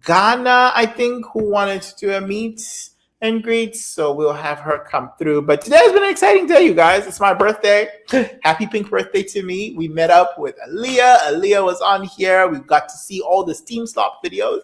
A: Ghana, I think, who wanted to do a meet and greet. So we'll have her come through. But today has been an exciting day, you guys. It's my birthday. Happy pink birthday to me. We met up with Aaliyah. Aaliyah was on here. We got to see all the Steam Slop videos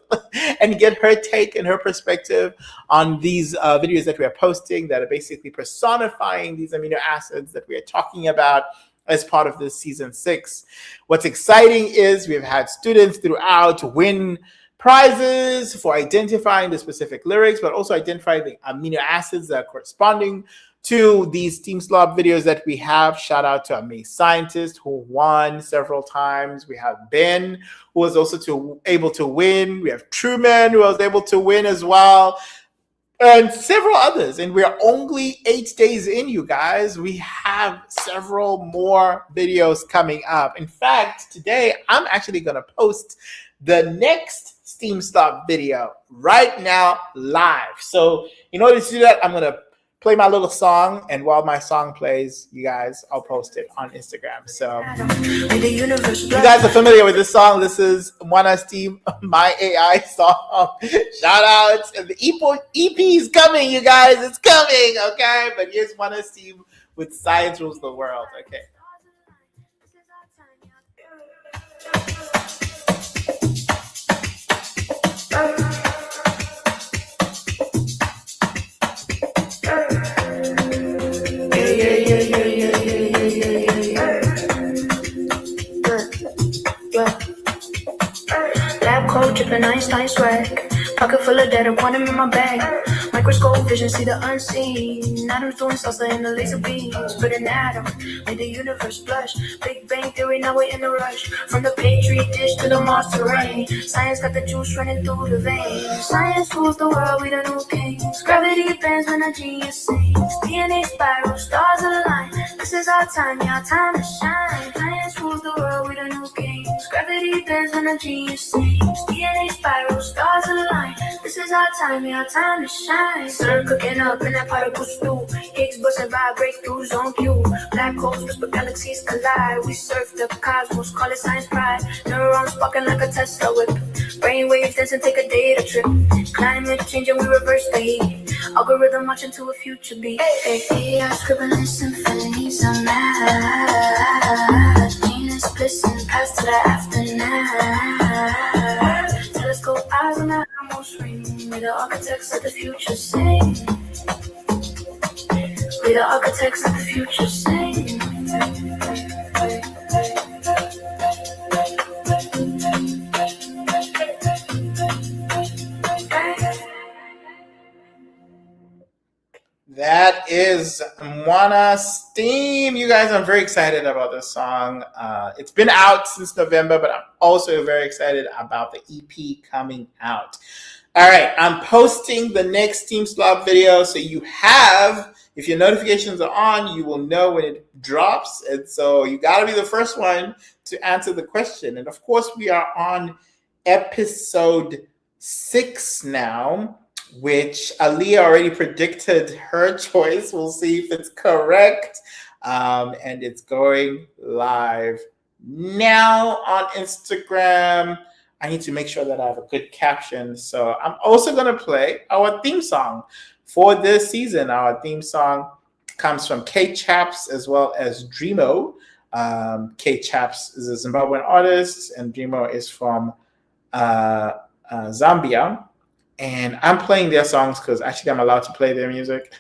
A: and get her take and her perspective on these videos that we are posting that are basically personifying these amino acids that we are talking about as part of this season 6. What's exciting is we've had students throughout win prizes for identifying the specific lyrics, but also identifying the amino acids that are corresponding to these Team Slob videos that we have. Shout out to Amazing Scientist who won several times. We have Ben who was also able to win. We have Truman who was able to win as well. And several others. And we're only 8 days in, you guys. We have several more videos coming up. In fact, today I'm actually going to post the next Steam Slop video right now live. So in order to do that, I'm going to play my little song. And while my song plays, you guys, I'll post it on Instagram. So you guys are familiar with this song. This is Mwana Steam, My AI song. Shout out. And the EP is coming, you guys. It's coming, okay? But here's Mwana Steam with Science Rules the World, okay?
C: Lab coat dripping Einstein swag. Pocket full of data, want him in my bag. Microscope vision, see the unseen. Atoms doing salsa in the laser beams. Put an atom, made the universe blush. Big Bang Theory, now we're in a rush. From the Petri dish to the Mars terrain. Science got the juice running through the veins. Science rules the world, we the new kings. Gravity bends when a genius sings. DNA spiral, stars align. This is our time, yeah, time to shine. Science rules the world, we the new kings. Gravity bends when a genius sings. DNA spiral, stars align. This is our time, yeah, time to shine. Sun cooking up in that particle stew. Higgs busting by breakthroughs on cue. Black holes whisper galaxies collide. We surf the cosmos, call it science pride. Neurons sparking like a Tesla whip. Brainwaves dance and take a data trip. Climate change and we reverse the heat. Algorithm marching to a future beat. AI scribbling symphonies of math. Genius blitzing past to the aftermath. Telescope eyes on the almost ring. We the architects of the future sing. We the architects of the future sing.
A: That is is Mwana Steam. You guys, I'm very excited about this song. It's been out since November, but I'm also very excited about the EP coming out. All right, I'm posting the next Steam Slop video, so you have, if your notifications are on, you will know when it drops. And so you got to be the first one to answer the question. And of course, we are on episode 6 now, which Aaliyah already predicted her choice. We'll see if it's correct. And it's going live now on Instagram. I need to make sure that I have a good caption. So I'm also going to play our theme song for this season. Our theme song comes from K-Chaps as well as Dreamo. K-Chaps is a Zimbabwean artist, and Dreamo is from Zambia. And I'm playing their songs because actually I'm allowed to play their music.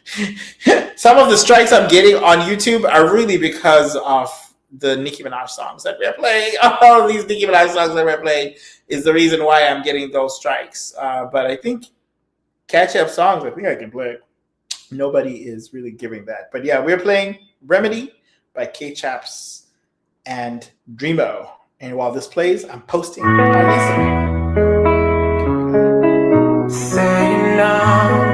A: Some of the strikes I'm getting on YouTube are really because of the Nicki Minaj songs that we're playing. All of these Nicki Minaj songs that we're playing is the reason why I'm getting those strikes. But I think catch-up songs, I think I can play. Nobody is really giving that. But yeah, we're playing Remedy by K-Chaps and Dreamo. And while this plays, I'm posting on Instagram.
C: Say now.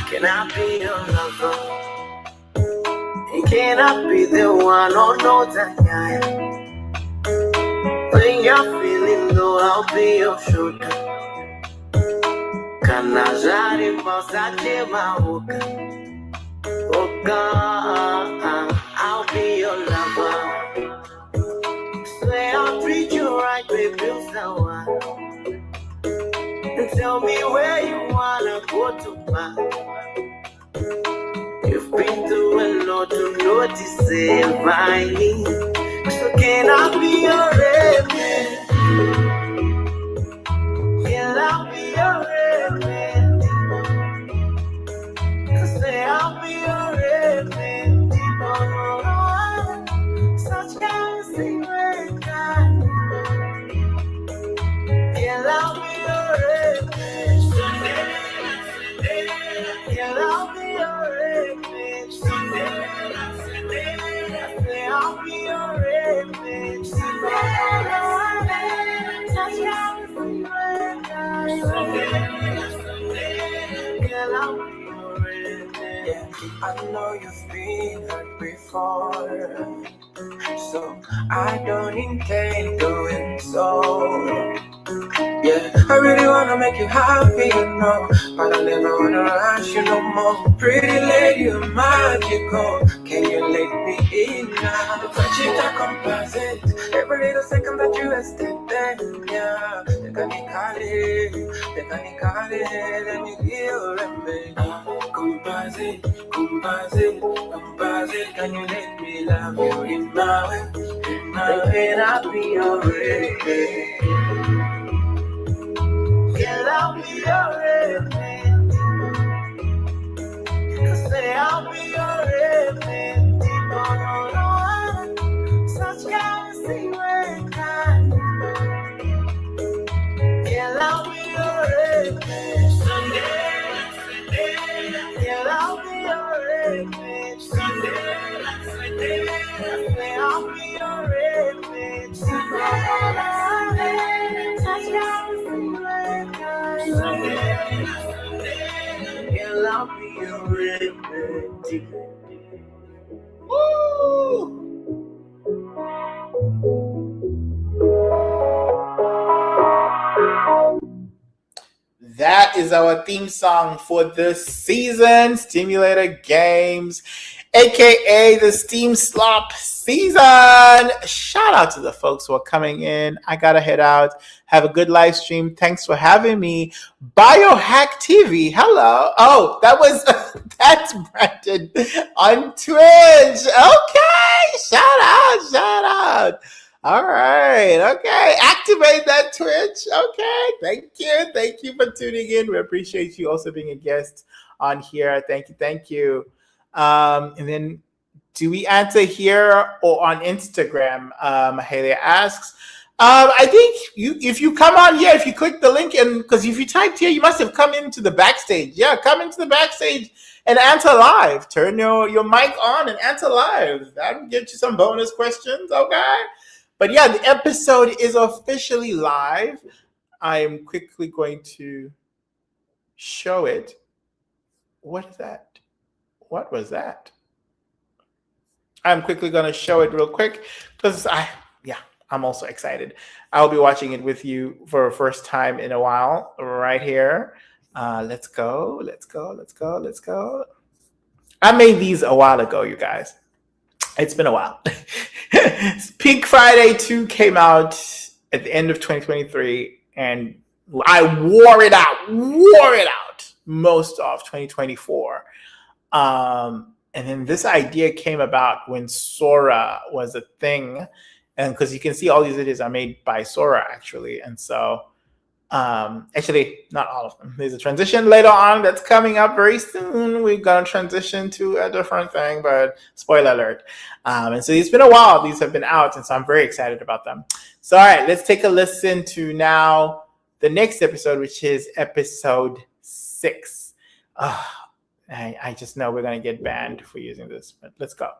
C: Can I be your lover? Can I be the one or no time? When you're feeling low, I'll be your shoulder. Can I jari massage my boca? Oh God, I'll be your lover. Swear I'll treat you right, baby, someone. And tell me where you wanna go to, man. You've been through a lot to notice it finally. So can I be your remedy? Can I be your remedy? Say I'll be your remedy. Oh, such guys sing red kind. Can I be your remedy? Can I be your remedy? Say I'll be your remedy. Such guys sing red kind. Can I be your remedy? I know you've been hurt before, so I don't intend doing so. Yeah, I really wanna make you happy, you know, but I never wanna rush you no more. Pretty lady, you're magical. Can you let me in now? The friendship that composite every little second that you wasted there. Yeah, they can call it, let me hear it, composite, can you let me love you in my way? Can I be your remedy? Can I be your remedy? Say I'll be your remedy. No, such guys sing red kind. Can I be your remedy? Can I be your remedy? Say I'll be your remedy. Such guys sing red kind. Can I be your remedy? Woo!
A: That is our theme song for this season, Stimulator Games, aka the Steam Slop season. Shout out to the folks who are coming in. I gotta head out. Have a good live stream. Thanks for having me. Biohack TV. Hello. Oh, that's Brandon on Twitch. Okay. Shout out. All right. Okay. Activate that Twitch. Okay. Thank you for tuning in. We appreciate you also being a guest on here. Thank you. And then Do we answer here or on Instagram? Mahalia asks. I think if you come on here, if you click the link, and because if you typed here, you must have come into the backstage. Yeah, come into the backstage and answer live. Turn your mic on and answer live. That'll get you some bonus questions, okay? But yeah, the episode is officially live. I am quickly going to show it. What is that? What was that? I'm quickly going to show it real quick because I'm also excited. I'll be watching it with you for the first time in a while right here. Let's go. I made these a while ago, you guys. It's been a while. Pink Friday 2 came out at the end of 2023, and I wore it out most of 2024. And then this idea came about when Sora was a thing. And because you can see all these videos are made by Sora, actually. And so, actually, not all of them. There's a transition later on that's coming up very soon. We're going to transition to a different thing, but spoiler alert. And so it's been a while. These have been out, and so I'm very excited about them. So, all right, let's take a listen to now the next episode, which is episode 6. I just know we're going to get banned for using this, but let's go.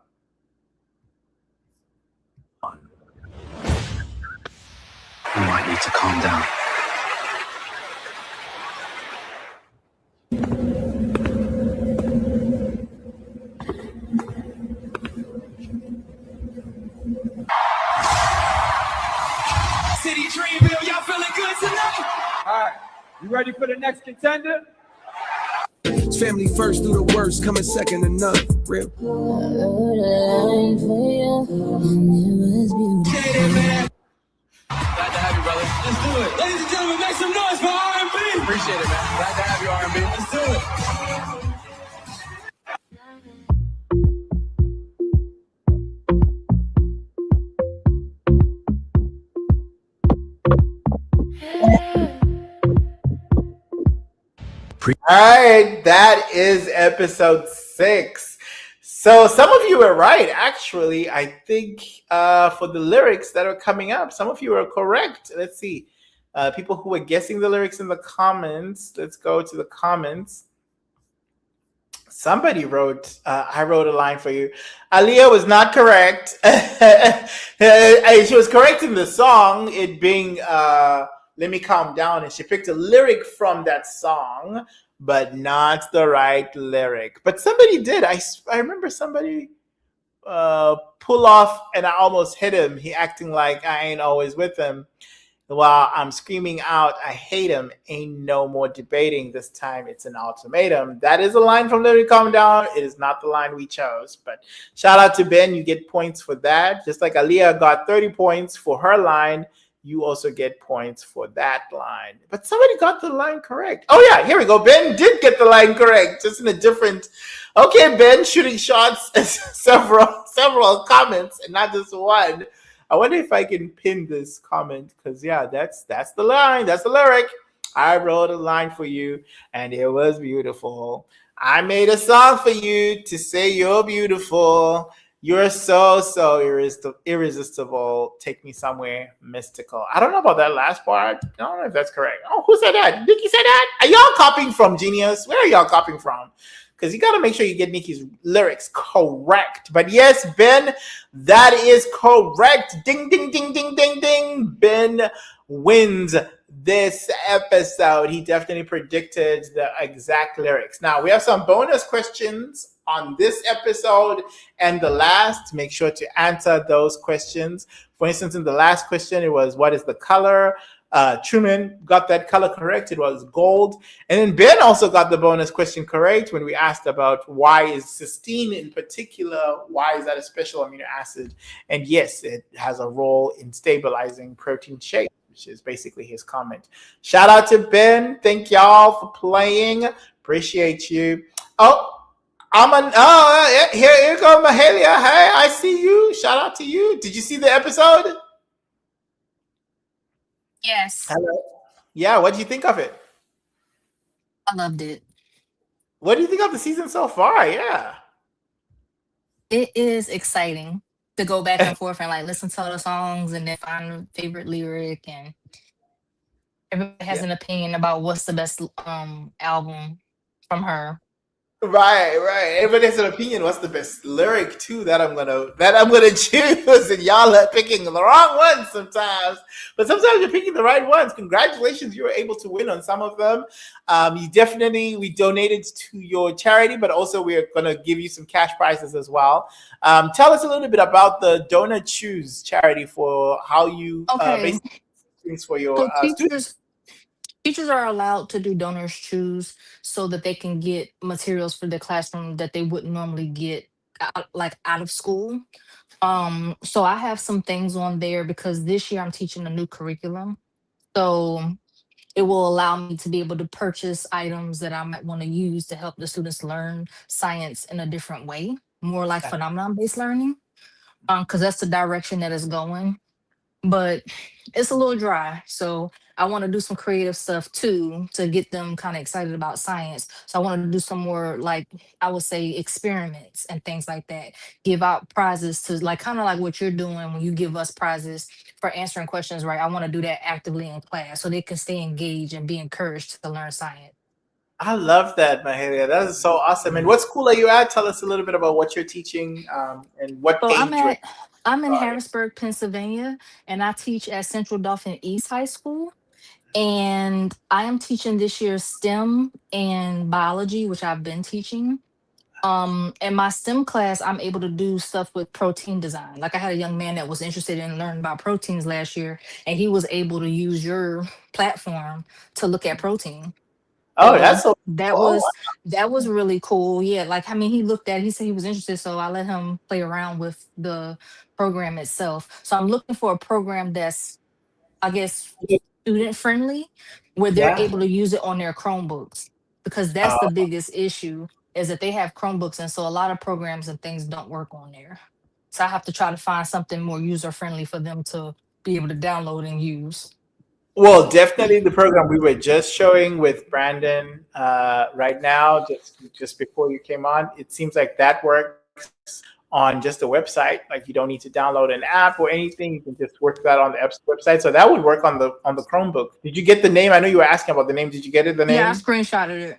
D: You might need to calm down.
E: City Dreamville, y'all feeling good tonight?
F: All right, you ready for the next contender?
E: It's family first through the worst, coming second to none. Real. Glad to have you, brother. Let's do it. Ladies and gentlemen, make some noise for R&B. Appreciate it, man. Glad to have you, R&B. Let's do it.
A: All right, that is episode 6. So some of you were right, actually. I think for the lyrics that are coming up, some of you are correct. Let's see. People who were guessing the lyrics in the comments. Let's go to the comments. Somebody wrote, I wrote a line for you. Aaliyah was not correct. She was correct in the song, it being Let Me Calm Down. And she picked a lyric from that song, but not the right lyric. But somebody did. I remember somebody pull off, and I almost hit him. He acting like I ain't always with him, while I'm screaming out, I hate him. Ain't no more debating. This time it's an ultimatum. That is a line from Let Me Calm Down. It is not the line we chose. But shout out to Ben. You get points for that. Just like Aaliyah got 30 points for her line, you also get points for that line. But somebody got the line correct. Oh, yeah, here we go. Ben did get the line correct, just in a different... Okay, Ben, shooting shots, several comments, and not just one. I wonder if I can pin this comment, because, yeah, that's the line. That's the lyric. I wrote a line for you, and it was beautiful. I made a song for you to say you're beautiful. You're so irresistible. Take me somewhere mystical. I don't know about that last part. I don't know if that's correct. Oh, who said that? Nikki said that? Are y'all copying from Genius? Where are y'all copying from? Because you got to make sure you get Nikki's lyrics correct. But yes, Ben, that is correct. Ding, ding, ding, ding, ding, ding. Ben wins this episode. He definitely predicted the exact lyrics. Now, we have some bonus questions on this episode and the last. Make sure to answer those questions. For instance, in the last question, it was, what is the color? Truman got that color correct. It was gold. And then Ben also got the bonus question correct when we asked about why is cysteine in particular, why is that a special amino acid? And yes, it has a role in stabilizing protein shape, which is basically his comment. Shout out to Ben. Thank y'all for playing. Appreciate you. Here you go, Mahalia. Hey, I see you. Shout out to you. Did you see the episode?
G: Yes.
A: Hello. Yeah, what do you think of it?
G: I loved it.
A: What do you think of the season so far? Yeah.
G: It is exciting to go back and forth and like listen to the songs and then find a favorite lyric, and everybody has
A: Yeah.
G: an opinion about what's the best album from her.
A: Right. Everybody has an opinion. What's the best lyric too that I'm gonna choose, and y'all are picking the wrong ones sometimes. But sometimes you're picking the right ones. Congratulations, you were able to win on some of them. We donated to your charity, but also we're gonna give you some cash prizes as well. Tell us a little bit about the Donor Choose charity for how you
G: Okay,
A: basically do things for your
G: so
A: students.
G: teachers are allowed to do donors choose so that they can get materials for the classroom that they wouldn't normally get out of school. So I have some things on there because this year I'm teaching a new curriculum. So it will allow me to be able to purchase items that I might want to use to help the students learn science in a different way, more like phenomenon based learning. Because that's the direction that it's going. But it's a little dry. So I want to do some creative stuff too to get them kind of excited about science. So I want to do some more, like, I would say, experiments and things like that. Give out prizes to, like, kind of like what you're doing when you give us prizes for answering questions, right? I want to do that actively in class so they can stay engaged and be encouraged to learn science.
A: I love that, Mahalia. That is so awesome. And what school are you at? Tell us a little bit about what you're teaching, and what
G: So
A: age range
G: I'm in
A: are you?
G: Harrisburg, Pennsylvania, and I teach at Central Dauphin East High School. And I am teaching this year STEM and biology, which I've been teaching. In my STEM class, I'm able to do stuff with protein design. Like I had a young man that was interested in learning about proteins last year, and he was able to use your platform to look at protein.
A: Oh,
G: So
A: that's so
G: that
A: cool.
G: was that was really cool. Yeah, like I mean, he looked at, he said he was interested, so I let him play around with the program itself. So I'm looking for a program that's, I guess, student friendly, where they're
A: Yeah.
G: able to use it on their Chromebooks, because that's the biggest issue is that they have Chromebooks, and so a lot of programs and things don't work on there. So I have to try to find something more user friendly for them to be able to download and use.
A: Well, definitely the program we were just showing with Brandon right now, just before you came on. It seems like that works on just the website. Like you don't need to download an app or anything. You can just work that on the app's website. So that would work on the Chromebook. Did you get the name? I know you were asking about the name. Did you get it? The
G: Yeah, I
A: name?
G: screenshotted it.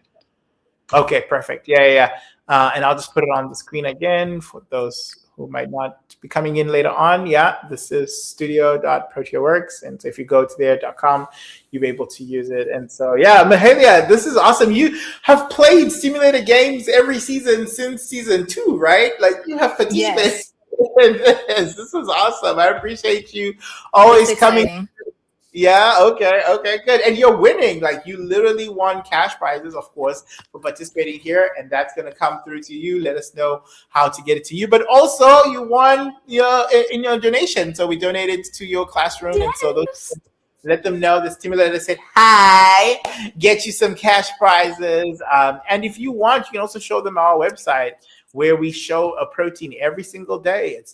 A: Okay, perfect. Yeah. And I'll just put it on the screen again for those who might not be coming in later on. Yeah, this is studio.proteaworks. And so if you go to there.com, you'll be able to use it. And so, yeah, Mahalia, this is awesome. You have played simulated games every season since season 2, right? Like you have participated
G: Yes,
A: in this. This is awesome. I appreciate you
G: it's
A: always coming.
G: exciting.
A: Yeah, okay, good. And you're winning. Like you literally won cash prizes, of course, for participating here, and that's gonna come through to you. Let us know how to get it to you. But also you won your in your donation. So we donated to your classroom, and so those,
G: Yes.
A: let them know the stimulator said hi, get you some cash prizes. And if you want, you can also show them our website where we show a protein every single day. It's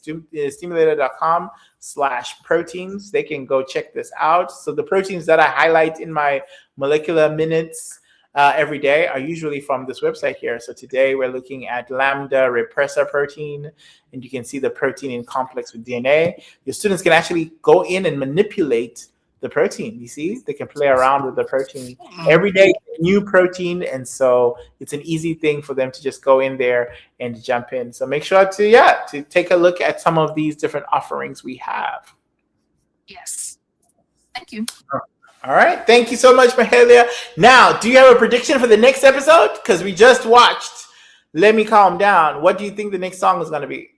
A: stimulator.com/proteins. They can go check this out. So the proteins that I highlight in my molecular minutes every day are usually from this website here. So today we're looking at lambda repressor protein, and you can see the protein in complex with DNA. Your students can actually go in and manipulate the protein. You see, they can play around with the protein
G: Mm.
A: every day, new protein, and so it's an easy thing for them to just go in there and jump in. So make sure to take a look at some of these different offerings we have.
G: Yes. Thank you.
A: All right, thank you so much, Mahalia. Now, do you have a prediction for the next episode? Because we just watched Let Me Calm Down. What do you think the next song is going to be?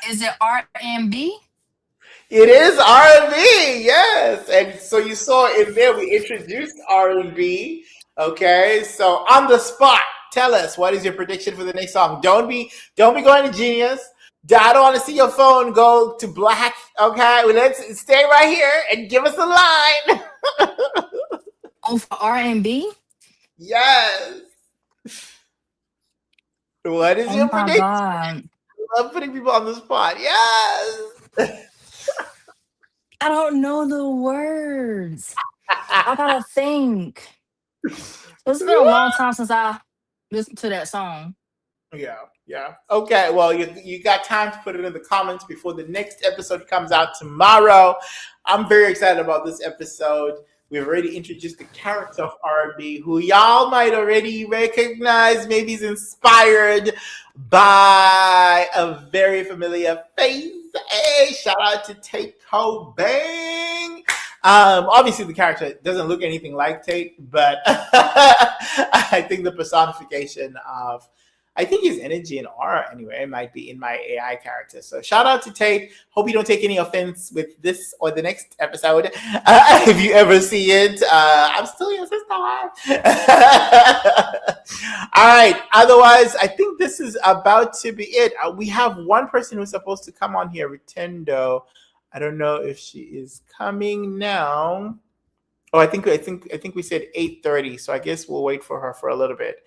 G: Is it R&B?
A: It is R&B, yes. And so you saw in there we introduced R&B. Okay, so on the spot, tell us what is your prediction for the next song. Don't be going to Genius. I don't want to see your phone go to black. Okay, well, let's stay right here and give us a line.
G: Oh, for R&B?
A: Yes. What is
G: Oh
A: your
G: my
A: prediction?
G: God.
A: I love putting people on the spot. Yes.
G: I don't know the words. I gotta think. It's been a long time since I listened to that song.
A: Yeah. Okay. Well, you got time to put it in the comments before the next episode comes out tomorrow. I'm very excited about this episode. We've already introduced the character of R&B, who y'all might already recognize. Maybe he's inspired by a very familiar face. Hey, shout out to Tate Cobain. Obviously, the character doesn't look anything like Tate, but I think the personification of, I think his energy and aura, anyway, might be in my AI character. So shout out to Tate. Hope you don't take any offense with this or the next episode. If you ever see it, I'm still your sister. All right. Otherwise, I think this is about to be it. We have one person who's supposed to come on here, Ritendo. I don't know if she is coming now. Oh, I think we said 8:30. So I guess we'll wait for her for a little bit.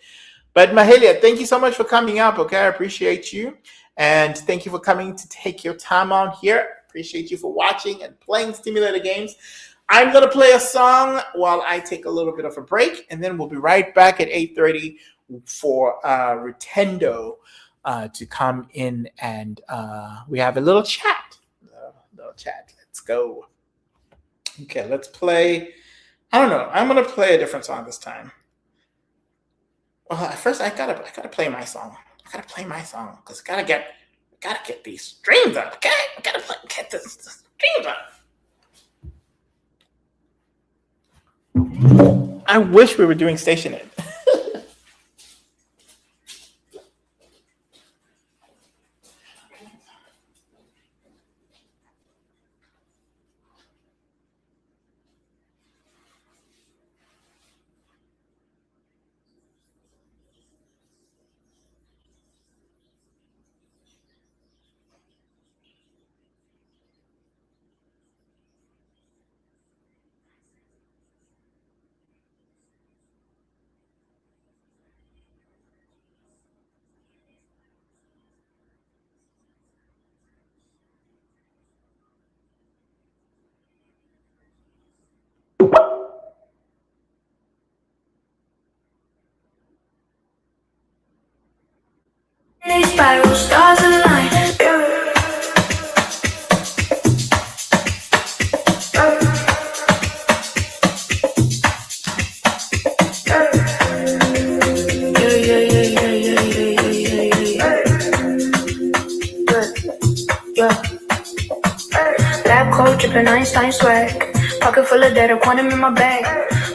A: But Mahalia, thank you so much for coming up. Okay, I appreciate you. And thank you for coming to take your time on here. Appreciate you for watching and playing Stimulator games. I'm going to play a song while I take a little bit of a break. And then we'll be right back at 8:30 for Ritendo to come in. And we have a little chat. Let's go. Okay, let's play. I don't know. I'm going to play a different song this time. Well, at first I gotta play my song. I gotta play my song because I gotta get these streams up. Okay, I gotta get this streams up. I wish we were doing Station It.
C: These spiral stars align. Lab coat dripping Einstein swag. Pocket full of data, quantum in my bag.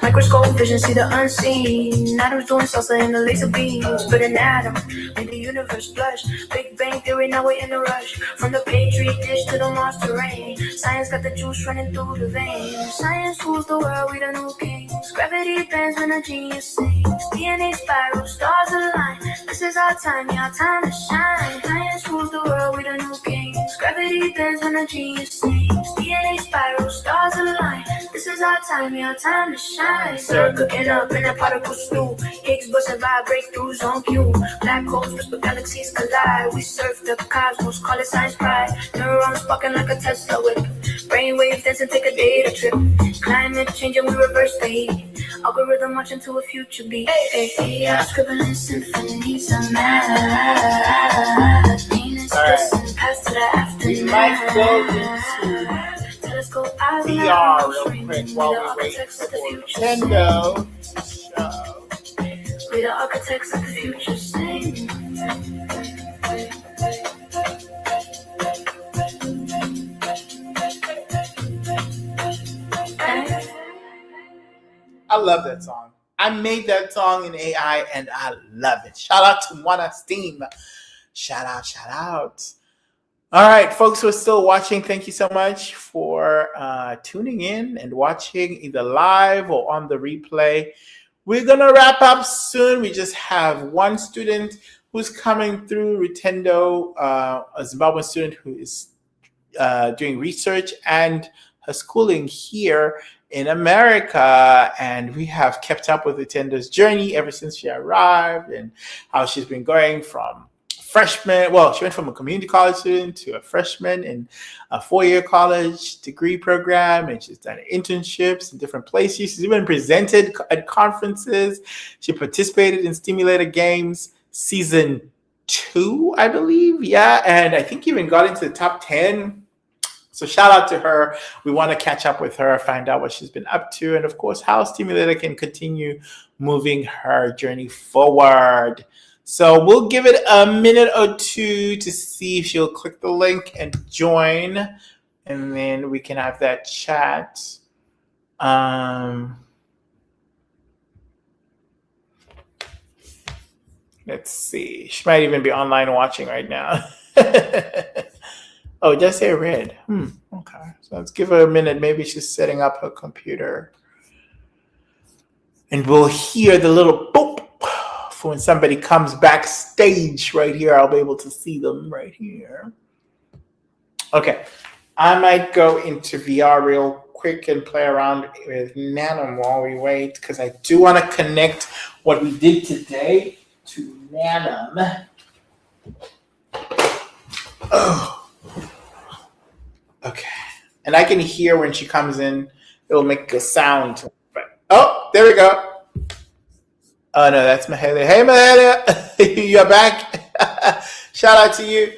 C: Microscope vision, see the unseen. Atoms doing salsa in the laser beams. But an atom made the universe blush. Big Bang Theory, now we're in a rush. From the Petri dish to the Mars terrain. Science got the juice running through the veins. Science rules the world, we the new kings. Gravity bends when a genius sings. DNA spiral, stars align. This is our time, yeah, our time to shine. Science rules the world, we the new kings. Gravity bends when a genius sings. DNA spiral, stars align. This is our time, yeah, our time to shine. Sun cooking up in a particle stew. Higgs busting by breakthroughs on cue. Black holes whisper galaxies collide. We surf the cosmos, call it science pride. Neurons sparking like a Tesla whip. Brainwave dancing, take a data trip. Climate change and we reverse the heat. Algorithm marching to a future beat. AI scribbling symphonies of math. Venus listen past to the aftermath.
A: Might go into VR real quick while we wait for Nintendo to show.
C: We the architects of the future sing.
A: I love that song. I made that song in AI and I love it. Shout out to Mwana Steam. Shout out. All right, folks who are still watching, thank you so much for tuning in and watching either live or on the replay. We're going to wrap up soon. We just have one student who's coming through, Ritendo, a Zimbabwean student who is doing research and her schooling here in America. And we have kept up with Ritendo's journey ever since she arrived and how she's been going from freshman. Well, she went from a community college student to a freshman in a 4-year college degree program, and she's done internships in different places. She's even presented at conferences. She participated in Stimulator Games season 2, I believe. Yeah, and I think even got into the top 10. So shout out to her. We want to catch up with her, find out what she's been up to, and of course, how Stimulator can continue moving her journey forward. So we'll give it a minute or two to see if she'll click the link and join, and then we can have that chat. Let's see. She might even be online watching right now. Oh, it does say red. Okay. So let's give her a minute. Maybe she's setting up her computer. And we'll hear the little boop for when somebody comes backstage right here. I'll be able to see them right here. Okay. I might go into VR real quick and play around with Nanum while we wait, because I do want to connect what we did today to Nanum. Oh. Okay. And I can hear when she comes in, it'll make a sound. Oh, there we go. Oh, no, that's Mahalia. Hey, Mahalia. You're back. Shout out to you.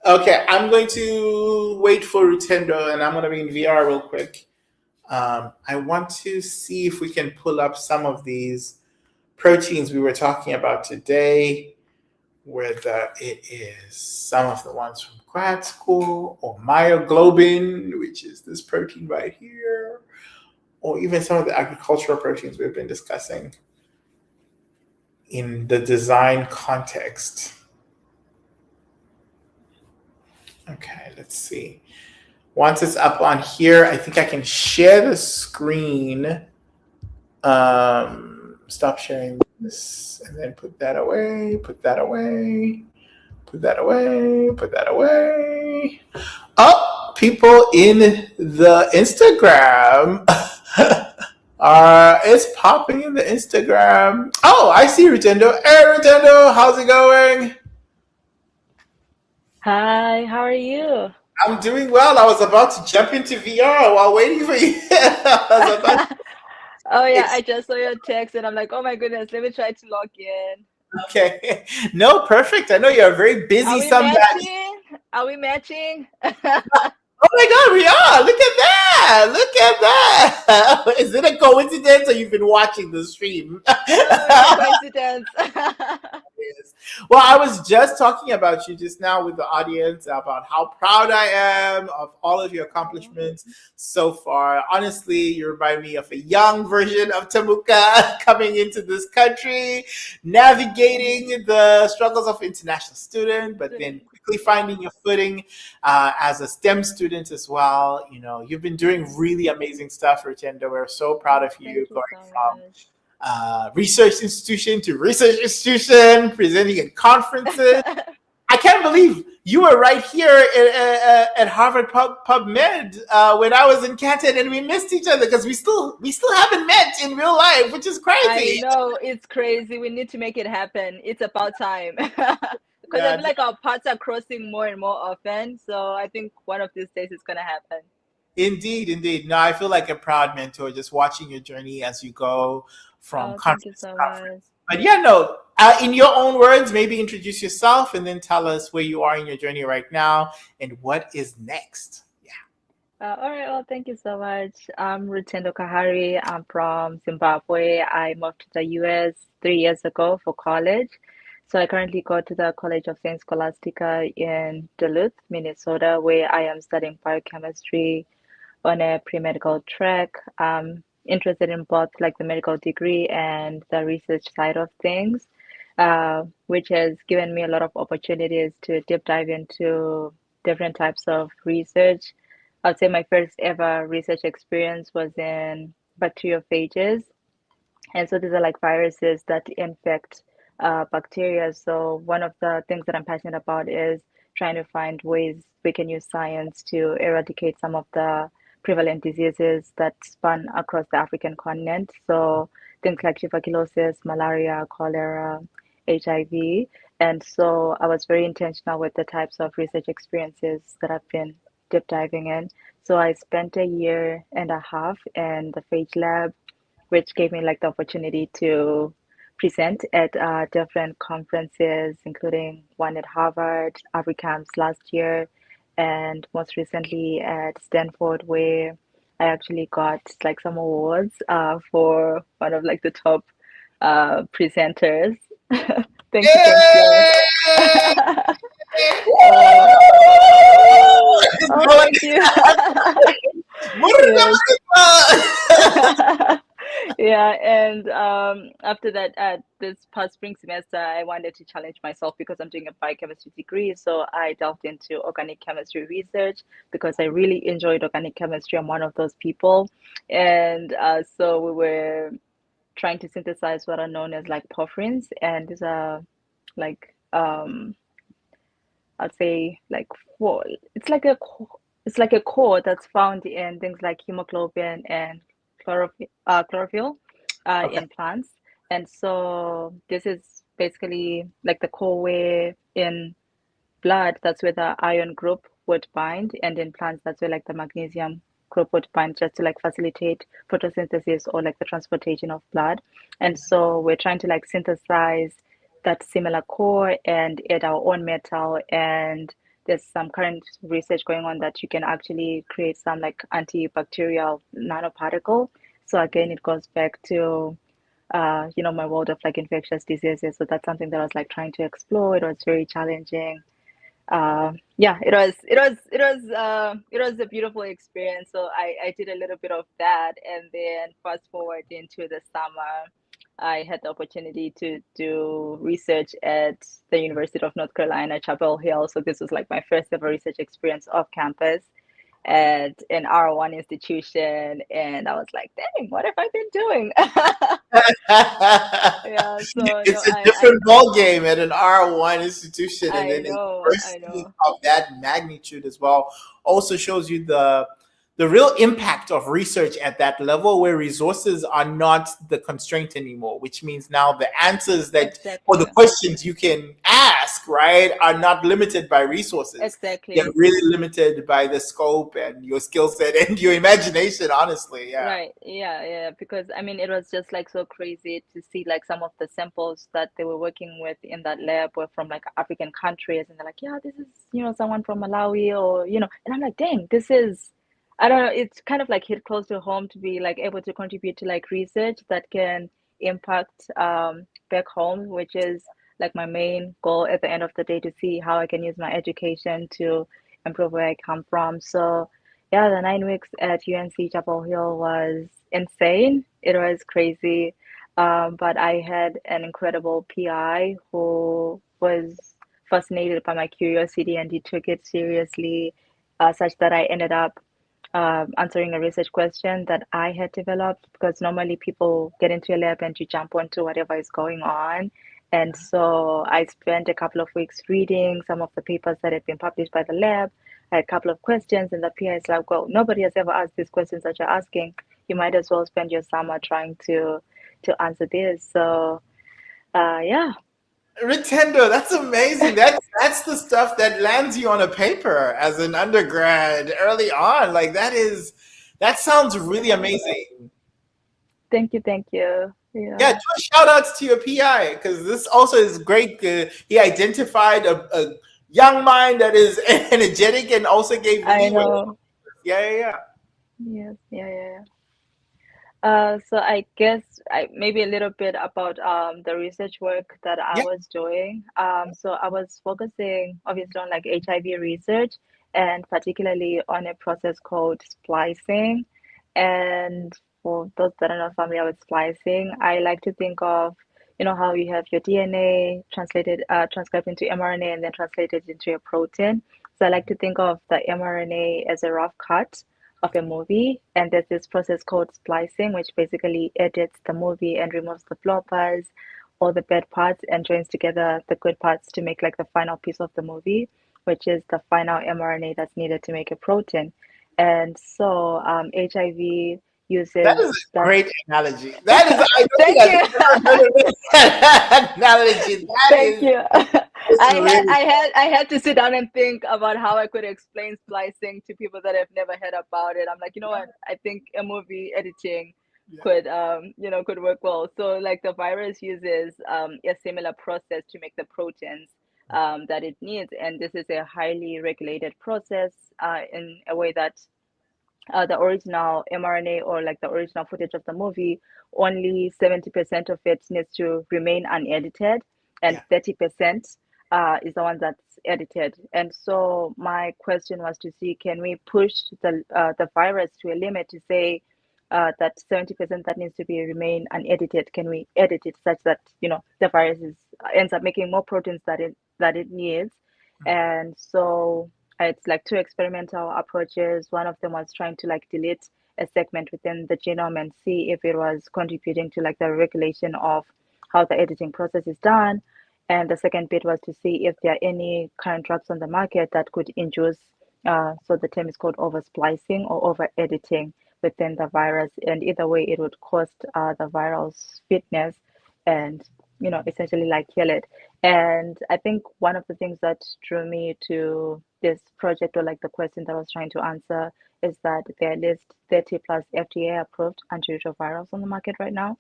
A: Okay, I'm going to wait for Rutendo, and I'm going to be in VR real quick. I want to see if we can pull up some of these proteins we were talking about today, whether it is some of the ones from grad school or myoglobin, which is this protein right here, or even some of the agricultural proteins we've been discussing in the design context. Okay, let's see. Once it's up on here, I think I can share the screen. Stop sharing this and then put that away, put that away, put that away, put that away. Oh, people in the Instagram it's popping in the Instagram. Oh, I see Rutendo. Hey, Rutendo, how's it going?
H: Hi, how are you?
A: I'm doing well. I was about to jump into VR while waiting for you. I was about to...
H: Oh yeah, I just saw your text and I'm like, oh my goodness, let me try to log in.
A: Okay. No, perfect. I know you're very busy.
H: Are we matching? Are we matching?
A: Oh my God, we are! Look at that! Look at that! Is it a coincidence, or you've been watching the stream?
H: No coincidence.
A: Yes. Well, I was just talking about you just now with the audience about how proud I am of all of your accomplishments so far. Honestly, you remind me of a young version of Tamuka coming into this country, navigating the struggles of international student, but then quickly finding your footing as a STEM student as well. You know, you've been doing really amazing stuff, Rutendo. We're so proud of you, going from research institution to research institution, presenting at conferences. I can't believe you were right here at Harvard PubMed when I was in Canton, and we missed each other because we still haven't met in real life, which is crazy.
H: I know, it's crazy. We need to make it happen. It's about time. Because I feel like our paths are crossing more and more often. So I think one of these days it's going to happen.
A: Indeed, indeed. No, I feel like a proud mentor just watching your journey as you go from conference to conference. But yeah, no, in your own words, maybe introduce yourself and then tell us where you are in your journey right now and what is next. Yeah.
H: All right. Well, thank you so much. I'm Rutendo Kahari. I'm from Zimbabwe. I moved to the US 3 years ago for college. So I currently go to the College of Saint Scholastica in Duluth, Minnesota, where I am studying biochemistry on a pre-medical track. Interested in both like the medical degree and the research side of things, which has given me a lot of opportunities to deep dive into different types of research. I'd say my first ever research experience was in bacteriophages. And so these are like viruses that infect bacteria. So one of the things that I'm passionate about is trying to find ways we can use science to eradicate some of the prevalent diseases that span across the African continent. So things like tuberculosis, malaria, cholera, HIV. And so I was very intentional with the types of research experiences that I've been deep diving in. So I spent a year and a half in the phage lab, which gave me like the opportunity to present at different conferences, including one at Harvard, AfriCamps last year, and most recently at Stanford, where I actually got like some awards for one of like the top presenters. Thank you. Uh, oh, thank you. Yes. Yeah, and after that, this past spring semester, I wanted to challenge myself because I'm doing a biochemistry degree. So I delved into organic chemistry research because I really enjoyed organic chemistry. I'm one of those people. And so we were trying to synthesize what are known as like porphyrins, and these are like I'd say like four. It's like it's like a core that's found in things like hemoglobin and chlorophyll
A: Okay.
H: in plants. And so this is basically like the core where in blood, that's where the iron group would bind, and in plants, that's where like the magnesium group would bind, just to like facilitate photosynthesis or like the transportation of blood. And so we're trying to like synthesize that similar core and add our own metal. And there's some current research going on that you can actually create some like antibacterial nanoparticle. So again, it goes back to my world of like infectious diseases. So that's something that I was like trying to explore. It was very challenging. Yeah, it was a beautiful experience. So I did a little bit of that, and then fast forward into the summer, I had the opportunity to do research at the University of North Carolina, Chapel Hill. So this was like my first ever research experience off campus at an R1 institution, and I was like, dang, what have I been doing? Yeah, so no,
A: It's a different ball game at an R1 institution, and
H: I
A: then a
H: know, I
A: university
H: know.
A: of that magnitude as well also shows you the real impact of research at that level, where resources are not the constraint anymore, which means now the answers that or the
H: Exactly.
A: questions you can ask, right, are not limited by resources. They're
H: Exactly.
A: really limited by the scope and your skill set and your imagination, honestly. Yeah.
H: Right. Yeah, yeah. Because I mean, it was just like so crazy to see like some of the samples that they were working with in that lab were from like African countries, and they're like, yeah, this is, someone from Malawi, or, and I'm like, dang, this is, I don't know, it's kind of like hit close to home to be like able to contribute to like research that can impact back home, which is like my main goal at the end of the day, to see how I can use my education to improve where I come from. So yeah, the 9 weeks at UNC Chapel Hill was insane. It was crazy. But I had an incredible PI who was fascinated by my curiosity, and he took it seriously, such that I ended up answering a research question that I had developed, because normally people get into a lab and you jump onto whatever is going on. And so I spent a couple of weeks reading some of the papers that had been published by the lab. I had a couple of questions, and the PI is like, well, nobody has ever asked these questions that you're asking. You might as well spend your summer trying to answer this. So yeah.
A: Ritendo, that's amazing. That's the stuff that lands you on a paper as an undergrad early on. Like that sounds really amazing.
H: Thank you, thank you.
A: Yeah,
H: Yeah.
A: do a shout outs to your PI, because this also is great. He identified a young mind that is energetic and also gave
H: I
A: leeway.
H: know.
A: Yeah.
H: Yes, yeah. So I guess maybe a little bit about the research work that I
A: Yeah.
H: was doing. So I was focusing obviously on like HIV research, and particularly on a process called splicing. And for those that are not familiar with splicing, I like to think of, how you have your DNA transcribed into mRNA and then translated into a protein. So I like to think of the mRNA as a rough cut of a movie, and there's this process called splicing, which basically edits the movie and removes the floppers, all the bad parts, and joins together the good parts to make like the final piece of the movie, which is the final mRNA that's needed to make a protein. And so HIV
A: That
H: uses
A: is a
H: that.
A: great analogy. That is, I don't think
H: Thank
A: I've
H: you.
A: ever heard of that analogy. That
H: Thank
A: is
H: you.
A: It's really
H: I had to sit down and think about how I could explain splicing to people that have never heard about it. I'm like, you know what? I think a movie editing could could work well. So like the virus uses a similar process to make the proteins that it needs, and this is a highly regulated process in a way that the original mRNA or like the original footage of the movie, only 70% of it needs to remain unedited, and 30% is the one that's edited. And so my question was to see, can we push the virus to a limit to say that 70% that needs to be remain unedited? Can we edit it such that the virus ends up making more proteins that it needs? And so it's like two experimental approaches. One of them was trying to like delete a segment within the genome and see if it was contributing to like the regulation of how the editing process is done. And the second bit was to see if there are any current drugs on the market that could induce, so the term is called oversplicing or over editing within the virus. And either way, it would cost the viral's fitness and essentially like kill it. And I think one of the things that drew me to this project, or like the question that I was trying to answer, is that there are at least 30 plus FDA approved antiretrovirals on the market right now.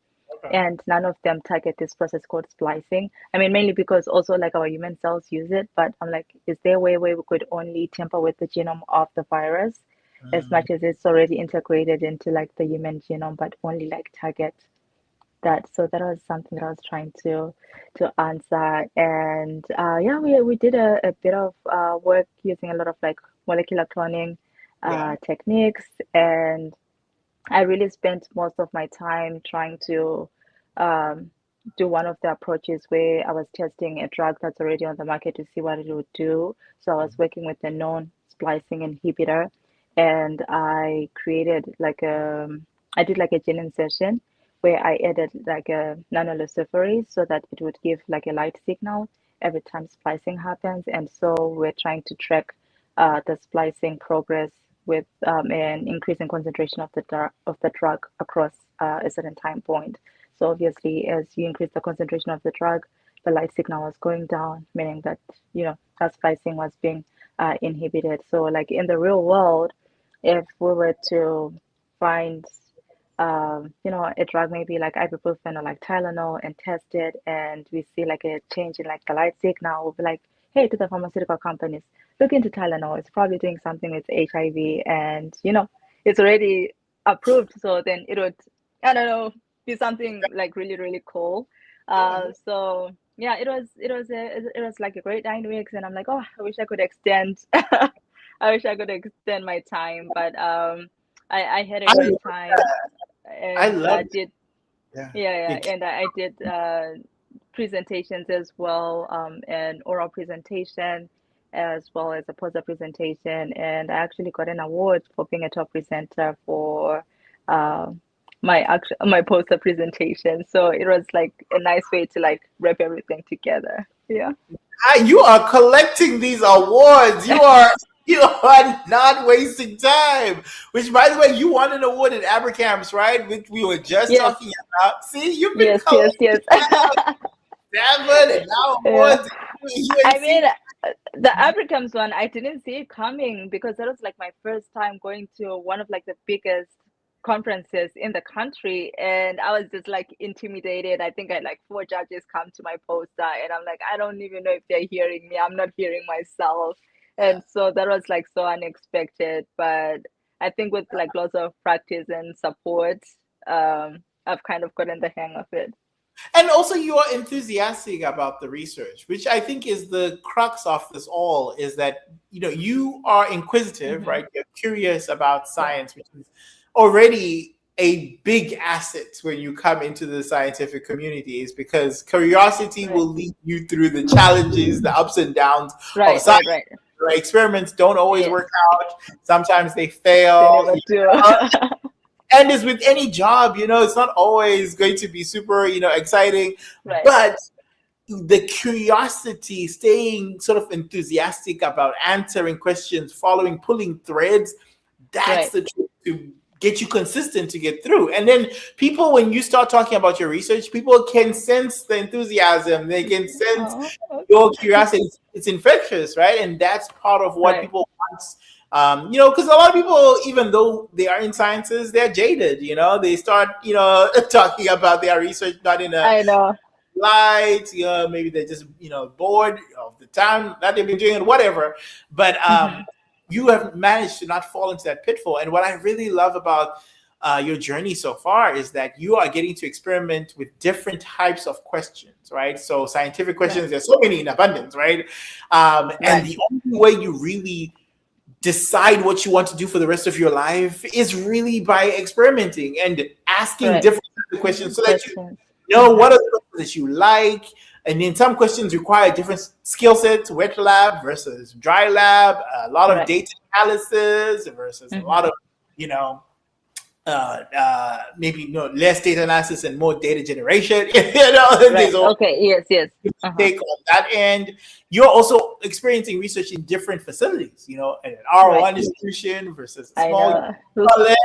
H: And none of them target this process called splicing. I mean, mainly because also like our human cells use it, but I'm like, is there a way where we could only tamper with the genome of the virus as much as it's already integrated into like the human genome, but only like target that? So that was something that I was trying to answer. And yeah, we did a bit of work using a lot of like molecular cloning techniques, and I really spent most of my time trying to do one of the approaches where I was testing a drug that's already on the market to see what it would do. So I was working with a known splicing inhibitor, and I created like I did like a gene insertion where I added like a nanoluciferase so that it would give like a light signal every time splicing happens. And so we're trying to track the splicing progress with an increasing concentration of the drug across a certain time point. So obviously, as you increase the concentration of the drug, the light signal was going down, meaning that that splicing was being inhibited. So, like in the real world, if we were to find a drug maybe like ibuprofen or like Tylenol and test it, and we see like a change in like the light signal, we'll be like, hey, to the pharmaceutical companies, look into Tylenol. It's probably doing something with HIV, and it's already approved. So then it would, I don't know, be something like really, really cool. So yeah, it was like a great 9 weeks, and I'm like, oh, I wish I could extend. I wish I could extend my time, but I had a great time, and
A: I love it.
H: did
A: Yeah.
H: and I did presentations as well, an oral presentation as well as a poster presentation, and I actually got an award for being a top presenter for my poster presentation. So it was like a nice way to like wrap everything together. Yeah.
A: You are collecting these awards. You are not wasting time. Which, by the way, you won an award at Abercamps, right? Which we were just
H: Yes.
A: talking about. See, you've been
H: Yes.
A: collecting Stanford and now awards.
H: I mean, the Abercamps one, I didn't see it coming because that was like my first time going to one of like the biggest conferences in the country, and I was just like intimidated. I think I had like 4 judges come to my poster, and I'm like, I don't even know if they're hearing me. I'm not hearing myself. And so that was like so unexpected, but I think with like lots of practice and support, I've kind of gotten the hang of it.
A: And also, you are enthusiastic about the research, which I think is the crux of this all, is that, you are inquisitive, right? You're curious about science, which is already a big asset when you come into the scientific communities, because curiosity will lead you through the challenges, the ups and downs of science. Right. Experiments don't always work out. Sometimes they fail.
H: They never do.
A: And as with any job, it's not always going to be super, exciting.
H: Right.
A: But the curiosity, staying sort of enthusiastic about answering questions, pulling threads, that's the trick to get you consistent to get through. And then people, when you start talking about your research, people can sense the enthusiasm. They can sense your curiosity. It's infectious, right? And that's part of what people want. Because a lot of people, even though they are in sciences, they're jaded. They start, talking about their research not in a
H: I know.
A: light. Maybe they're just, bored of the time that they've been doing it, whatever. But you have managed to not fall into that pitfall. And what I really love about your journey so far is that you are getting to experiment with different types of questions, right? So scientific questions, there's so many in abundance, right? And the only way you really decide what you want to do for the rest of your life is really by experimenting and asking different questions so that you know what are the questions that you like. And then some questions require different skill sets, wet lab versus dry lab, a lot of data analysis versus a lot of, maybe less data analysis and more data generation.
H: Okay, yes.
A: Take on that end. You're also experiencing research in different facilities, an R1 institution versus a small college.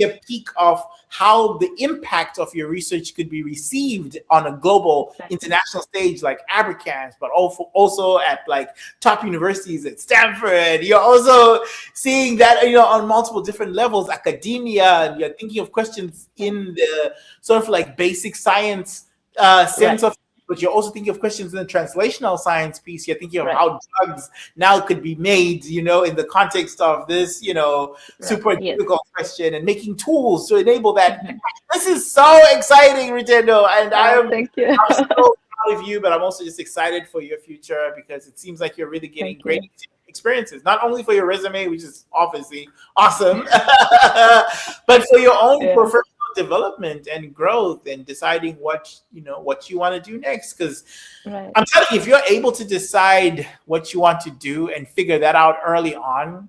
A: A peek of how the impact of your research could be received on a global international stage like Abercans, but also at like top universities at Stanford. You're also seeing that on multiple different levels, academia, and you're thinking of questions in the sort of like basic science sense of, but you're also thinking of questions in the translational science piece. You're thinking of how drugs now could be made, in the context of this, super difficult question, and making tools to enable that. This is so exciting, Rutendo, and I'm so proud of you, but I'm also just excited for your future because it seems like you're really getting great experiences, not only for your resume, which is obviously awesome, but for your own professional development and growth and deciding what you want to do next. Because I'm telling you, if you're able to decide what you want to do and figure that out early on,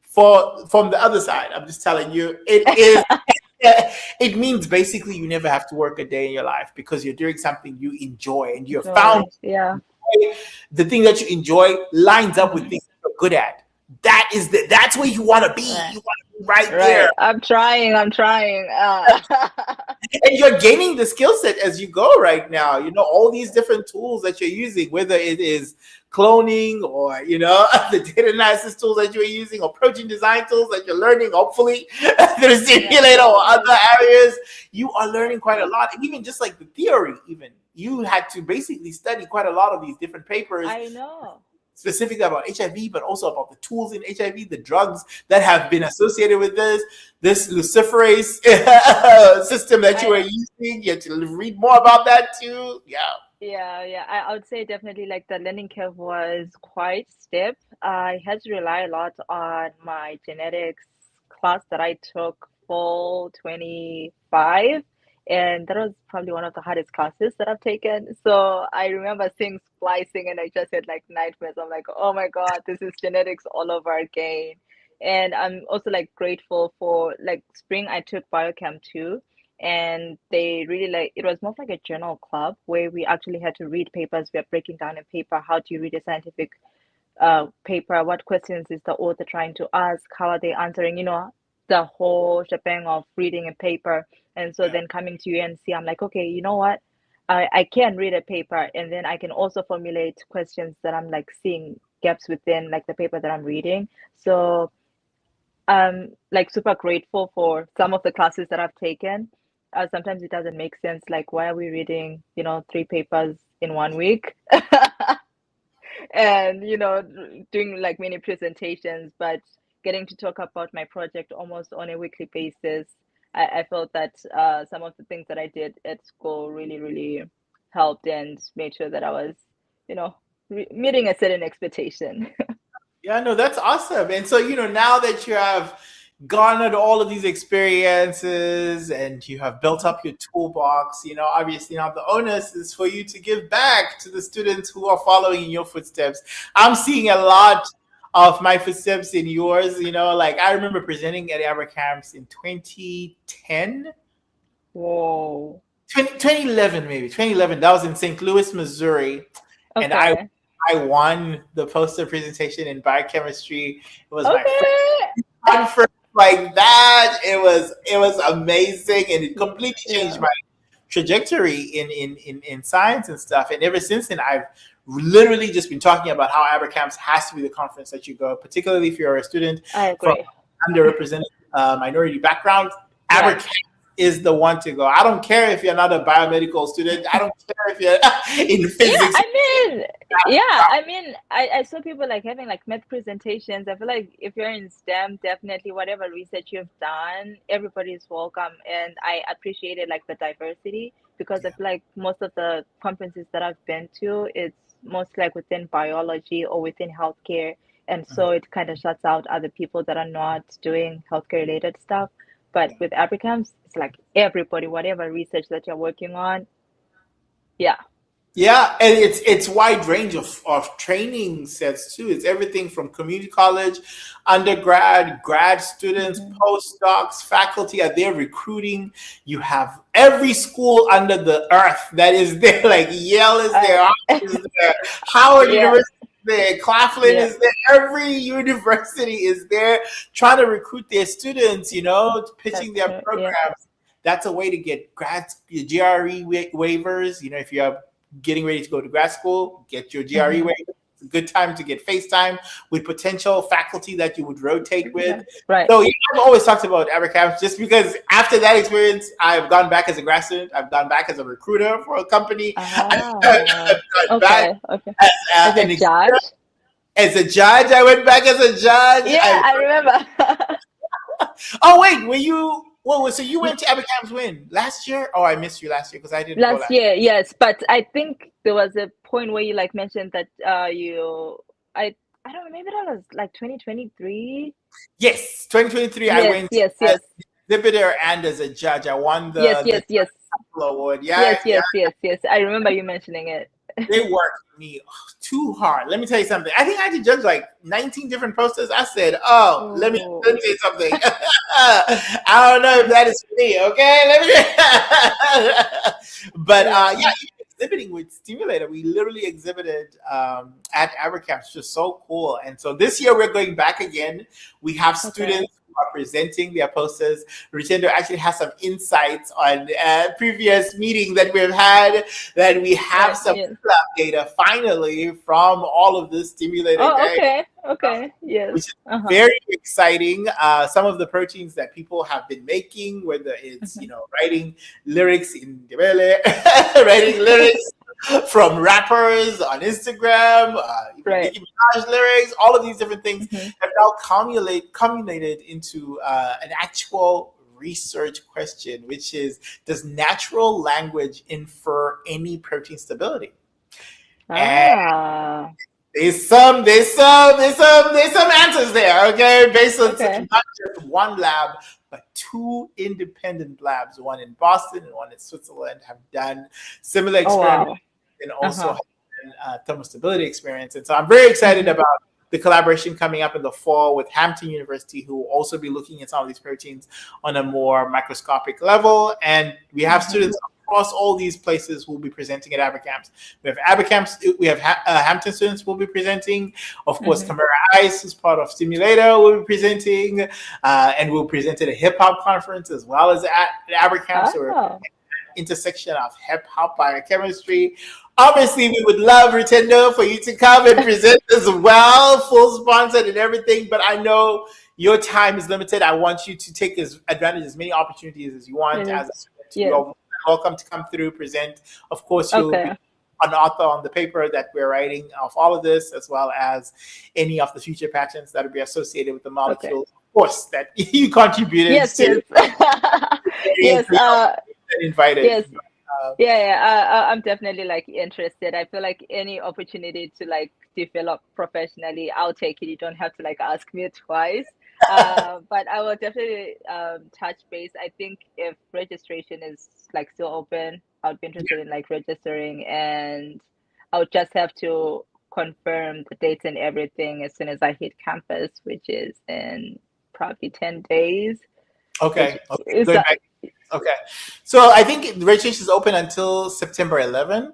A: from the other side, I'm just telling you, it means basically you never have to work a day in your life because you're doing something you enjoy and you're found the thing that you enjoy lines up with things that you're good at. That's where you want to be. You want to be right there.
H: I'm trying.
A: And you're gaining the skill set as you go right now. All these different tools that you're using, whether it is cloning or, the data analysis tools that you're using or protein design tools that you're learning, hopefully, through Simulator or other areas, you are learning quite a lot. And even just like the theory, even, you had to basically study quite a lot of these different papers.
H: I know.
A: Specifically about HIV, but also about the tools in HIV, the drugs that have been associated with this luciferase system that you were using. You have to read more about that too.
H: Yeah. I would say definitely like the learning curve was quite steep. I had to rely a lot on my genetics class that I took fall 25. And that was probably one of the hardest classes that I've taken. So I remember seeing splicing and I just had like nightmares. I'm like, oh my God, this is genetics all over again. And I'm also like grateful for like spring I took biochem too. And they really it was more of like a journal club where we actually had to read papers. We are breaking down a paper. How do you read a scientific paper? What questions is the author trying to ask? How are they answering? The whole shebang of reading a paper. And so then coming to UNC, I'm like, okay, you know what? I can read a paper and then I can also formulate questions that I'm like seeing gaps within like the paper that I'm reading. So I'm like super grateful for some of the classes that I've taken. Sometimes it doesn't make sense. Like, why are we reading, 3 papers in 1 week? And, doing like many presentations, but getting to talk about my project almost on a weekly basis. I felt that some of the things that I did at school really, really helped and made sure that I was, meeting a certain expectation.
A: Yeah, no, that's awesome. And so, now that you have garnered all of these experiences and you have built up your toolbox, obviously now the onus is for you to give back to the students who are following in your footsteps. I'm seeing a lot of my footsteps in yours, like I remember presenting at Abercamps in 2010.
H: Whoa.
A: 2011, maybe 2011. That was in St. Louis, Missouri. Okay. And I won the poster presentation in biochemistry. It was my first like that. It was amazing, and it completely changed my trajectory in science and stuff. And ever since then, I've literally just been talking about how AberCamps has to be the conference that you go, particularly if you're a student
H: I
A: from
H: agree.
A: underrepresented minority background.
H: Yeah.
A: AberCamps is the one to go. I don't care if you're not a biomedical student. I don't care if you're in physics.
H: I mean, I saw people like having like math presentations. I feel like if you're in STEM, definitely whatever research you've done, everybody is welcome. And I appreciated like the diversity, because I feel like most of the conferences that I've been to, it's most like within biology or within healthcare. And so it kind of shuts out other people that are not doing healthcare related stuff. But with AbriCamps, it's like everybody, whatever research that you're working on. Yeah.
A: Yeah, and it's wide range of training sets too. It's everything from community college, undergrad, grad students, postdocs, faculty are there recruiting. You have every school under the earth that is there. Like Yale is there, Harvard is there, Howard University is there, Claflin is there. Every university is there trying to recruit their students. Pitching their programs. That's a way to get GRE waivers. If you have getting ready to go to grad school, get your GRE waiver. It's a good time to get FaceTime with potential faculty that you would rotate with.
H: Right.
A: So I've always talked about AberCamps just because after that experience, I've gone back as a grad student. I've gone back as a recruiter for a company. I've gone back
H: as a judge.
A: As a judge, I went back as a judge.
H: Yeah, I remember.
A: Oh wait, were you? Well, so you went to AberCamps when? Last year? Oh, I missed you last year because I didn't go last
H: year. Yes, but I think there was a point where you like mentioned that I don't know, maybe that was like 2023.
A: Yes, 2023. I went as an exhibitor and as a judge. I won the award.
H: Yes. I remember you mentioning it.
A: They worked me too hard. Let me tell you something. I think I had to judge like 19 different posters. I said, let me say something. I don't know if that is for me, okay? But exhibiting with Stimulator, we literally exhibited at AberCamps, just so cool. And so this year we're going back again. We have students who are presenting their posters. Rutendo actually has some insights on previous meetings that we've had, that we have some data finally from all of this Stimulator.
H: Okay. Yes.
A: Which is very exciting. Some of the proteins that people have been making, whether it's writing lyrics in Debele, writing lyrics from rappers on Instagram, Nicki Minaj lyrics, all of these different things have now culminated into an actual research question, which is, does natural language infer any protein stability? And there's some answers there, okay? Based on not just one lab, but two independent labs, one in Boston and one in Switzerland, have done similar experiments and also have done thermostability experiments. And so I'm very excited about the collaboration coming up in the fall with Hampton University, who will also be looking at some of these proteins on a more microscopic level. And we have students across all these places who will be presenting at AberCamps. We have AberCamps, we have Hampton students who will be presenting. Of course, Camara Ice, who's part of Stimulator, will be presenting. And we'll present at a hip-hop conference as well as at AberCamps. So we're at the intersection of hip-hop biochemistry. Obviously, we would love, Rutendo, for you to come and present as well, full sponsored and everything. But I know your time is limited. I want you to take advantage of as many opportunities as you want as a student. You're welcome to come through, present. Of course, you'll be an author on the paper that we're writing of all of this, as well as any of the future patents that will be associated with the molecules, of course, that you contributed to. Invited.
H: I'm definitely like interested. I feel like any opportunity to like develop professionally, I'll take it. You don't have to like ask me twice. But I will definitely touch base. I think if registration is like still open, I would be interested in like registering, and I would just have to confirm the dates and everything as soon as I hit campus, which is in probably 10 days.
A: Okay. So I think the registration is open until September 11th,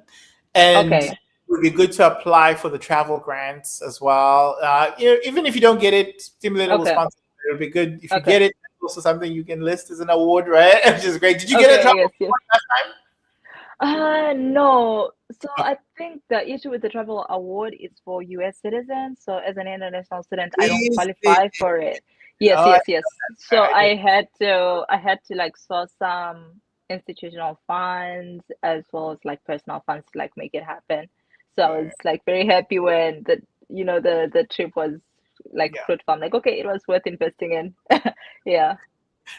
A: and it would be good to apply for the travel grants as well. Even if you don't get it, Stimulator will sponsor it'll be good if you
H: Okay.
A: get it. Also, something you can list as an award, right? Which is great. Did you get a
H: Okay,
A: travel
H: yes, yes.
A: award last time?
H: No. So
A: Okay.
H: I think the issue with the travel award is for US citizens. So as an international student, I don't
A: Is
H: qualify
A: it?
H: for it. Yes,
A: Oh,
H: yes, yes. So
A: I did.
H: I had to like source some institutional funds as well as like personal funds to like make it happen. So I was
A: Right.
H: like very happy when the trip was like
A: Yeah.
H: fruitful. I'm like, okay, it was worth investing in. Yeah.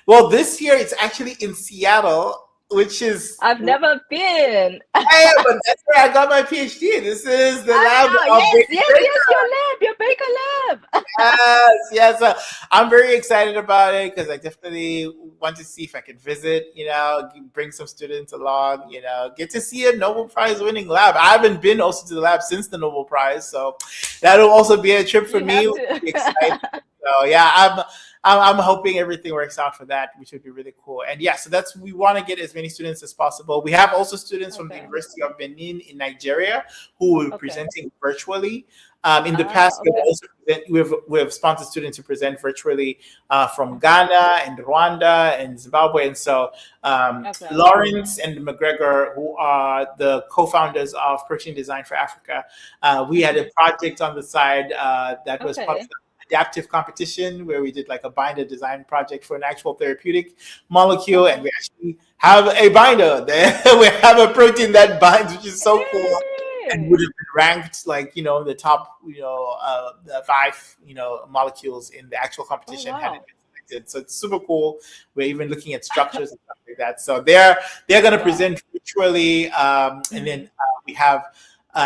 A: Well, this year it's actually in Seattle, which is
H: I've never been.
A: hey, but that's where I got my PhD. This is the
H: I
A: lab
H: know.
A: of
H: Yes,
A: Baker.
H: yes, yes. Your lab, your Baker lab.
A: Yes, yes. I'm very excited about it because I definitely want to see if I can visit, bring some students along, get to see a Nobel Prize winning lab. I haven't been also to the lab since the Nobel Prize, so that'll also be a trip for
H: You
A: me.
H: have
A: It'll be exciting.
H: to.
A: So yeah, I'm hoping everything works out for that, which would be really cool. And yeah, so we want to get as many students as possible. We have also students from the
H: Okay.
A: University of Benin in Nigeria who will be
H: Okay.
A: presenting virtually. In the
H: Ah,
A: past,
H: okay.
A: we've sponsored students who present virtually from Ghana and Rwanda and Zimbabwe. And so
H: Okay.
A: Lawrence and McGregor, who are the co-founders of Protein Design for Africa, we had a project on the side that was part of
H: Okay.
A: the adaptive competition where we did like a binder design project for an actual therapeutic molecule, and
H: Okay.
A: we actually have a binder there. We have a protein that binds, which is so cool, and would
H: Hey.
A: have been ranked like in the top the 5 molecules in the actual
H: Oh,
A: competition had it
H: wow.
A: been selected. So it's super cool. We're even looking at structures and stuff like that. So they're going to
H: Wow.
A: present virtually, and then
H: Mm-hmm.
A: we have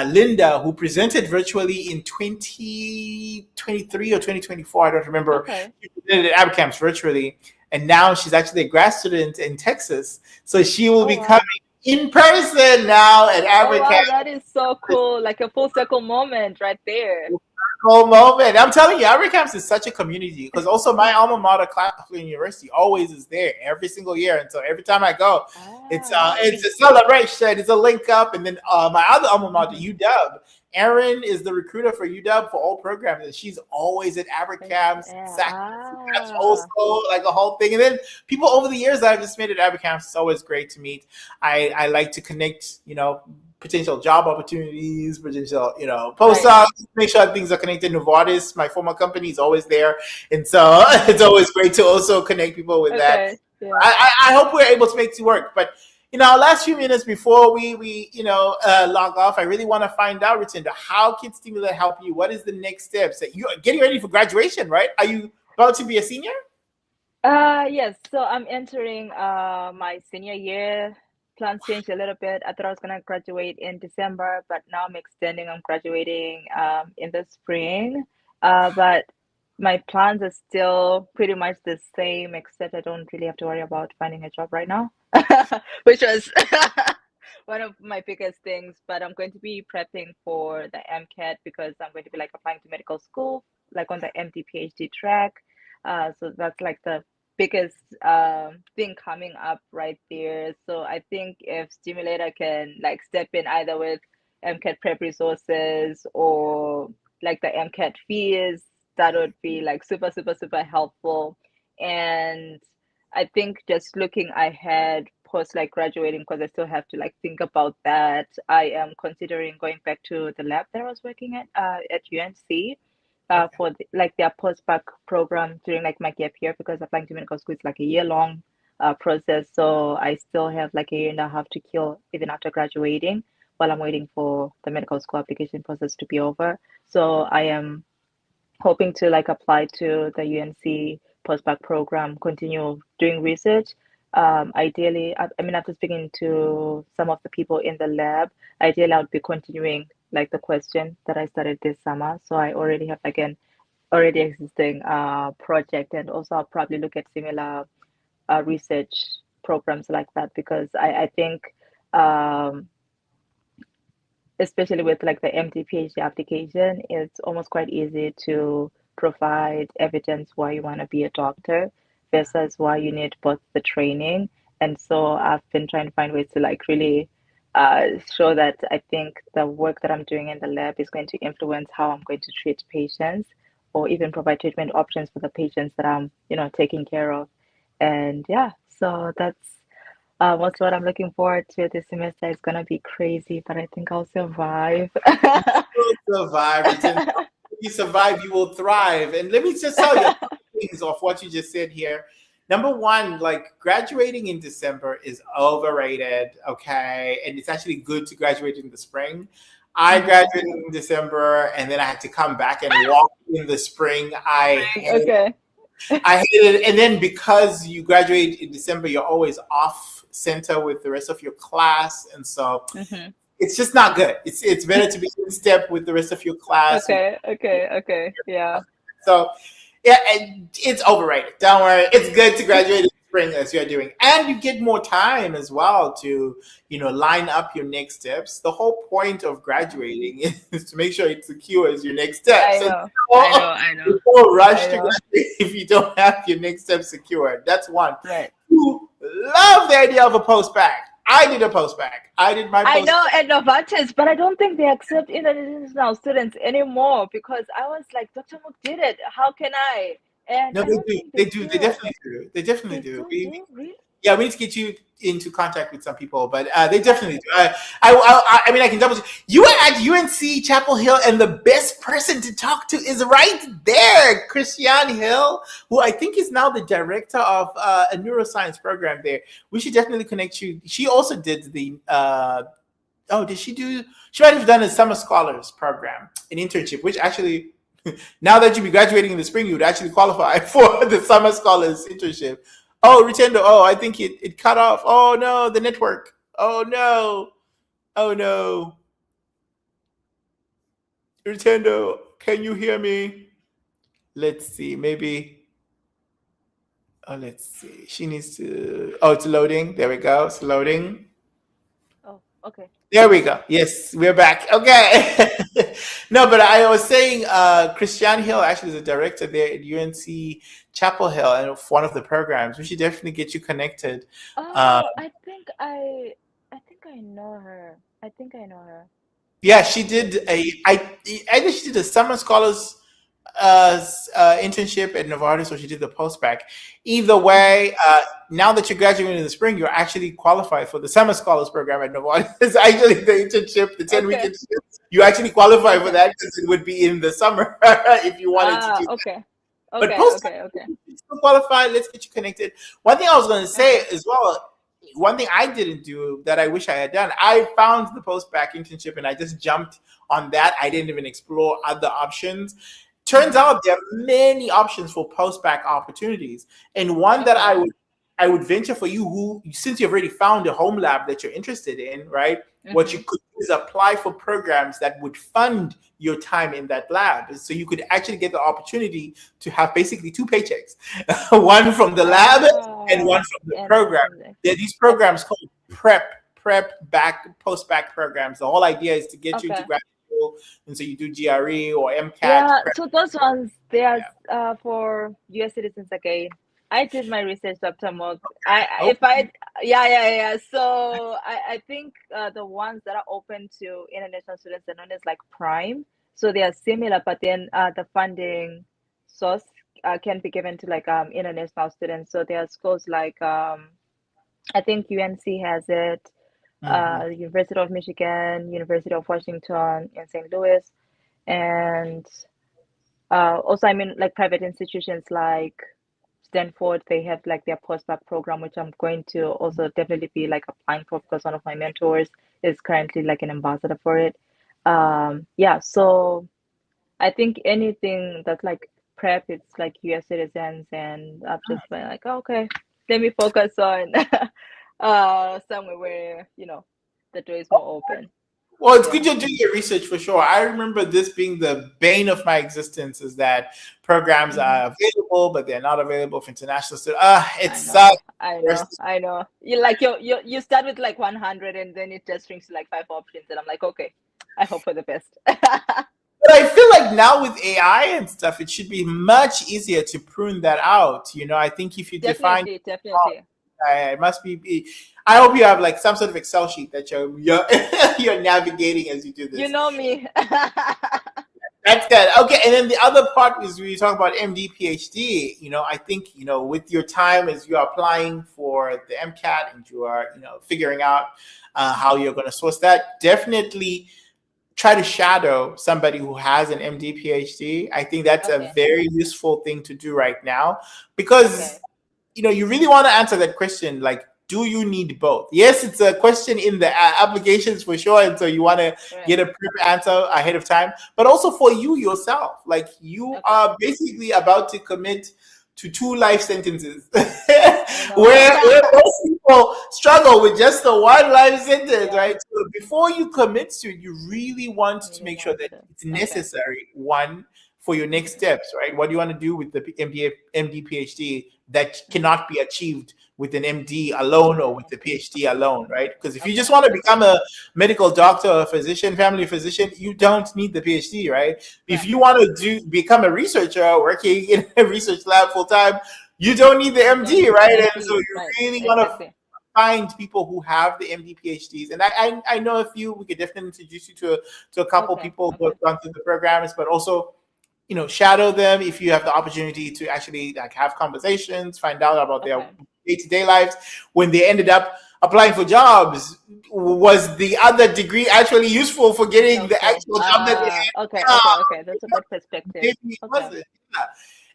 A: Linda, who presented virtually in 2023 or 2024. I don't remember.
H: Okay.
A: She presented at ABCAMS virtually, and now she's actually a grad student in Texas. So she will
H: Oh,
A: be
H: wow.
A: coming in person now at
H: Oh, wow.
A: ABCAMS.
H: That is so cool. Like a full circle moment right there.
A: Cool moment. I'm telling you, ABCAMS is such a community because also my alma mater, Claflin University, always is there every single year. And so every time I go, it's
H: Ah.
A: a celebration. It's a link up. And then my other alma mater, UW, Erin is the recruiter for UW for all programs, and she's always at ABCAMS.
H: Yeah.
A: That's
H: Ah.
A: also like a whole thing. And then people over the years that I've just made at ABCAMS, it's always great to meet. I like to connect, potential job opportunities, potential,
H: Right.
A: postdocs, make sure things are connected. Novartis, my former company, is always there. And so it's always great to also connect people with that.
H: Okay. Yeah.
A: I hope we're able to make it work. But, our last few minutes before we log off, I really want to find out, Rutinder, how can Stimulate help you? What is the next steps? You're getting ready for graduation, right? Are you about to be a senior?
H: Yes. So I'm entering my senior year. Plans changed a little bit. I thought I was gonna graduate in December, but now I'm extending. I'm graduating in the spring. But my plans are still pretty much the same, except I don't really have to worry about finding a job right now, which was one of my biggest things. But I'm going to be prepping for the MCAT because I'm going to be like applying to medical school, like on the MD PhD track. So that's like the biggest thing coming up right there. So I think if Stimulator can like step in either with MCAT prep resources or like the MCAT fees, that would be like super, super, super helpful. And I think just looking ahead post like graduating, because I still have to like think about that. I am considering going back to the lab that I was working at UNC
A: Okay.
H: for like their post-bac program during like my gap year, because applying to medical school is like a year-long process. So I still have like a year and a half to kill even after graduating while I'm waiting for the medical school application process to be over. So I am hoping to like apply to the UNC postbac program, continue doing research. Ideally, I mean, after speaking to some of the people in the lab, ideally I would be continuing like the question that I started this summer. So I already have like an already existing project, and also I'll probably look at similar research programs like that, because I think um, especially with like the MD PhD application, it's almost quite easy to provide evidence why you want to be a doctor versus why you need both the training. And so I've been trying to find ways to like really show that I think the work that I'm doing in the lab is going to influence how I'm going to treat patients or even provide treatment options for the patients that I'm, taking care of. And yeah, so that's what's what I'm looking forward to this semester. Is gonna be crazy, but I think I'll survive.
A: You will survive. If you survive, you will thrive. And let me just tell you a couple things of what you just said here. Number one, like graduating in December is overrated, okay? And it's actually good to graduate in the spring. I graduated in December and then I had to come back and walk in the spring.
H: Okay.
A: I hated it. And then because you graduate in December, you're always off center with the rest of your class. And so it's just not good. It's better to be in step with the rest of your class.
H: Okay. Yeah.
A: So yeah, and it's overrated. Don't worry. It's good to graduate in the spring as you're doing. And you get more time as well to, line up your next steps. The whole point of graduating is to make sure it secures your next steps.
H: I know.
A: Don't rush to graduate if you don't have your next step secured. That's one.
H: Right.
A: You love the idea of a post-bac. I did a post-bac. I did my
H: I
A: post-bac.
H: know at Novartis, but I don't think they accept international students anymore because I was like, Dr. Mook did it. How can I? And
A: No,
H: I
A: they
H: don't
A: do.
H: think
A: They do. They definitely do. They definitely
H: They
A: do.
H: do? Really?
A: Yeah, we need to get you into contact with some people, but they definitely do. I mean, I can double. You are at UNC Chapel Hill, and the best person to talk to is right there, Christiane Hill, who I think is now the director of a neuroscience program there. We should definitely connect you. She also did the. Did she do? She might have done a summer scholars program, an internship, which actually. Now that you'll be graduating in the spring, you would actually qualify for the summer scholars internship. Oh, Rutendo. Oh, I think it cut off. Oh no, the network. Oh no. Oh no. Rutendo, can you hear me? Let's see. Maybe. Oh, let's see. She needs to. Oh, it's loading. There we go. It's loading.
H: Oh, okay.
A: There we go. Yes, we're back. Okay. No, but I was saying Christiane Hill actually is a director there at UNC Chapel Hill and one of the programs. We should definitely get you connected.
H: I think I know her.
A: Yeah, she did either she did a summer scholars internship at Novartis or she did the post-bac. Either way, now that you're graduating in the spring, you're actually qualified for the summer scholars program at Novartis. It's actually the internship, the 10-week internship. You actually qualify for that because it would be in the summer if you wanted to do that. But
H: Okay.
A: you still qualify. Let's get you connected. One thing I was going to say as well, one thing I didn't do that I wish I had done, I found the post-bac internship and I just jumped on that. I didn't even explore other options. Turns out there are many options for post-bac opportunities. And one that I would venture for you who, since you've already found a home lab that you're interested in, right? What you could do is apply for programs that would fund your time in that lab. So you could actually get the opportunity to have basically two paychecks, one from the lab and one from the program. There are these programs called post-bac programs. The whole idea is to get you into graduate school. And so you do GRE or MCAT.
H: Yeah, so those ones, they are for US citizens again. I did my research, Dr. Mook. So I think the ones that are open to international students are known as like Prime. So they are similar, but then the funding source can be given to like international students. So there are schools like I think UNC has it, University of Michigan, University of Washington in St. Louis, and also I mean like private institutions like Stanford, they have like their postbac program, which I'm going to also definitely be like applying for because one of my mentors is currently like an ambassador for it. So I think anything that's like prep, it's like US citizens, and I've just been like, okay, let me focus on somewhere where the door is more open.
A: Well, it's good you're doing your research for sure. I remember this being the bane of my existence is that programs are available, but they're not available for international students. It sucks.
H: I know. You start with like 100 and then it just shrinks to like 5 options. And I'm like, okay, I hope for the best.
A: But I feel like now with AI and stuff, it should be much easier to prune that out. I think if you define...
H: Definitely.
A: It must be. I hope you have like some sort of Excel sheet that you're navigating as you do this.
H: You know me.
A: That's good. Okay, and then the other part is when you talk about MD, PhD. I think with your time as you are applying for the MCAT and you are figuring out how you're going to source that. Definitely try to shadow somebody who has an MD, PhD. I think that's a very useful thing to do right now because you really want to answer that question, like, do you need both? Yes, it's a question in the applications for sure, and so you want to get a prep answer ahead of time. But also for you yourself, like you are basically about to commit to 2 life sentences, where most people struggle with just the 1 life sentence, right? So before you commit to it, you really want to make sure that it's necessary, one, for your next steps, right? What do you want to do with the MD, PhD that cannot be achieved with an MD alone or with the PhD alone, right? Because if you just want to become a medical doctor or physician, family physician, you don't need the PhD, right? If you want to become a researcher working in a research lab full time, you don't need the MD, right? And so you really want to find people who have the MD, PhDs. And I know a few. We could definitely introduce you to a couple people who have gone through the programs, but also shadow them if you have the opportunity to actually like have conversations, find out about their day-to-day lives. When they ended up applying for jobs, was the other degree actually useful for getting the actual job that they had?
H: Okay. That's a good perspective.
A: Maybe it wasn't. Yeah.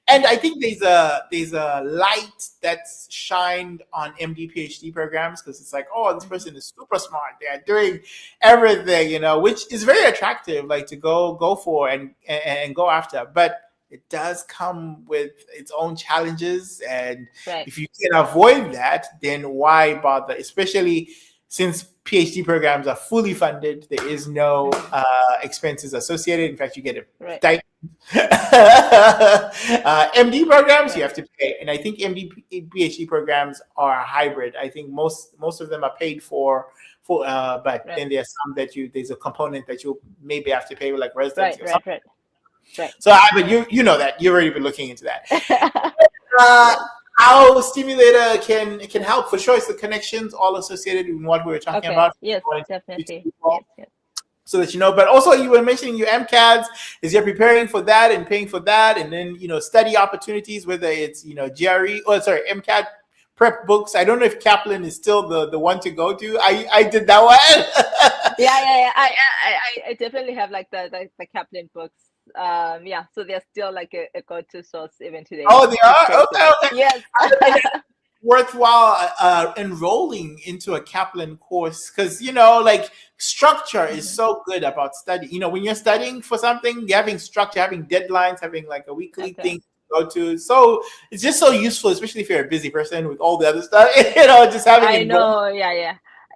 A: And I think there's a light that's shined on MD, PhD programs because it's like, oh, this person is super smart. They are doing everything, which is very attractive, like to go for and go after. But it does come with its own challenges, and if you can avoid that, then why bother? Especially since PhD programs are fully funded, there is no expenses associated. In fact, you get a stipend. MD programs you have to pay, and I think MD, PhD programs are a hybrid. I think most of them are paid for, but then there's some that there's a component that you maybe have to pay, like residency or something.
H: Right.
A: So, but you know that you've already been looking into that. How Stimulator can help for sure. It's the connections all associated with what we were talking about.
H: Yes, definitely. Yes.
A: So that but also you were mentioning your MCATs as you're preparing for that and paying for that, and then study opportunities, whether it's MCAT prep books. I don't know if Kaplan is still the one to go to. I did that one.
H: Yeah. I definitely have like the Kaplan books. So they're still like a go-to source even today.
A: Oh, they are? Okay.
H: Yes.
A: Worthwhile enrolling into a Kaplan course because like structure is so good about study. When you're studying for something, having structure, having deadlines, having like a weekly thing to go to. So it's just so useful, especially if you're a busy person with all the other stuff. Just having.
H: I know.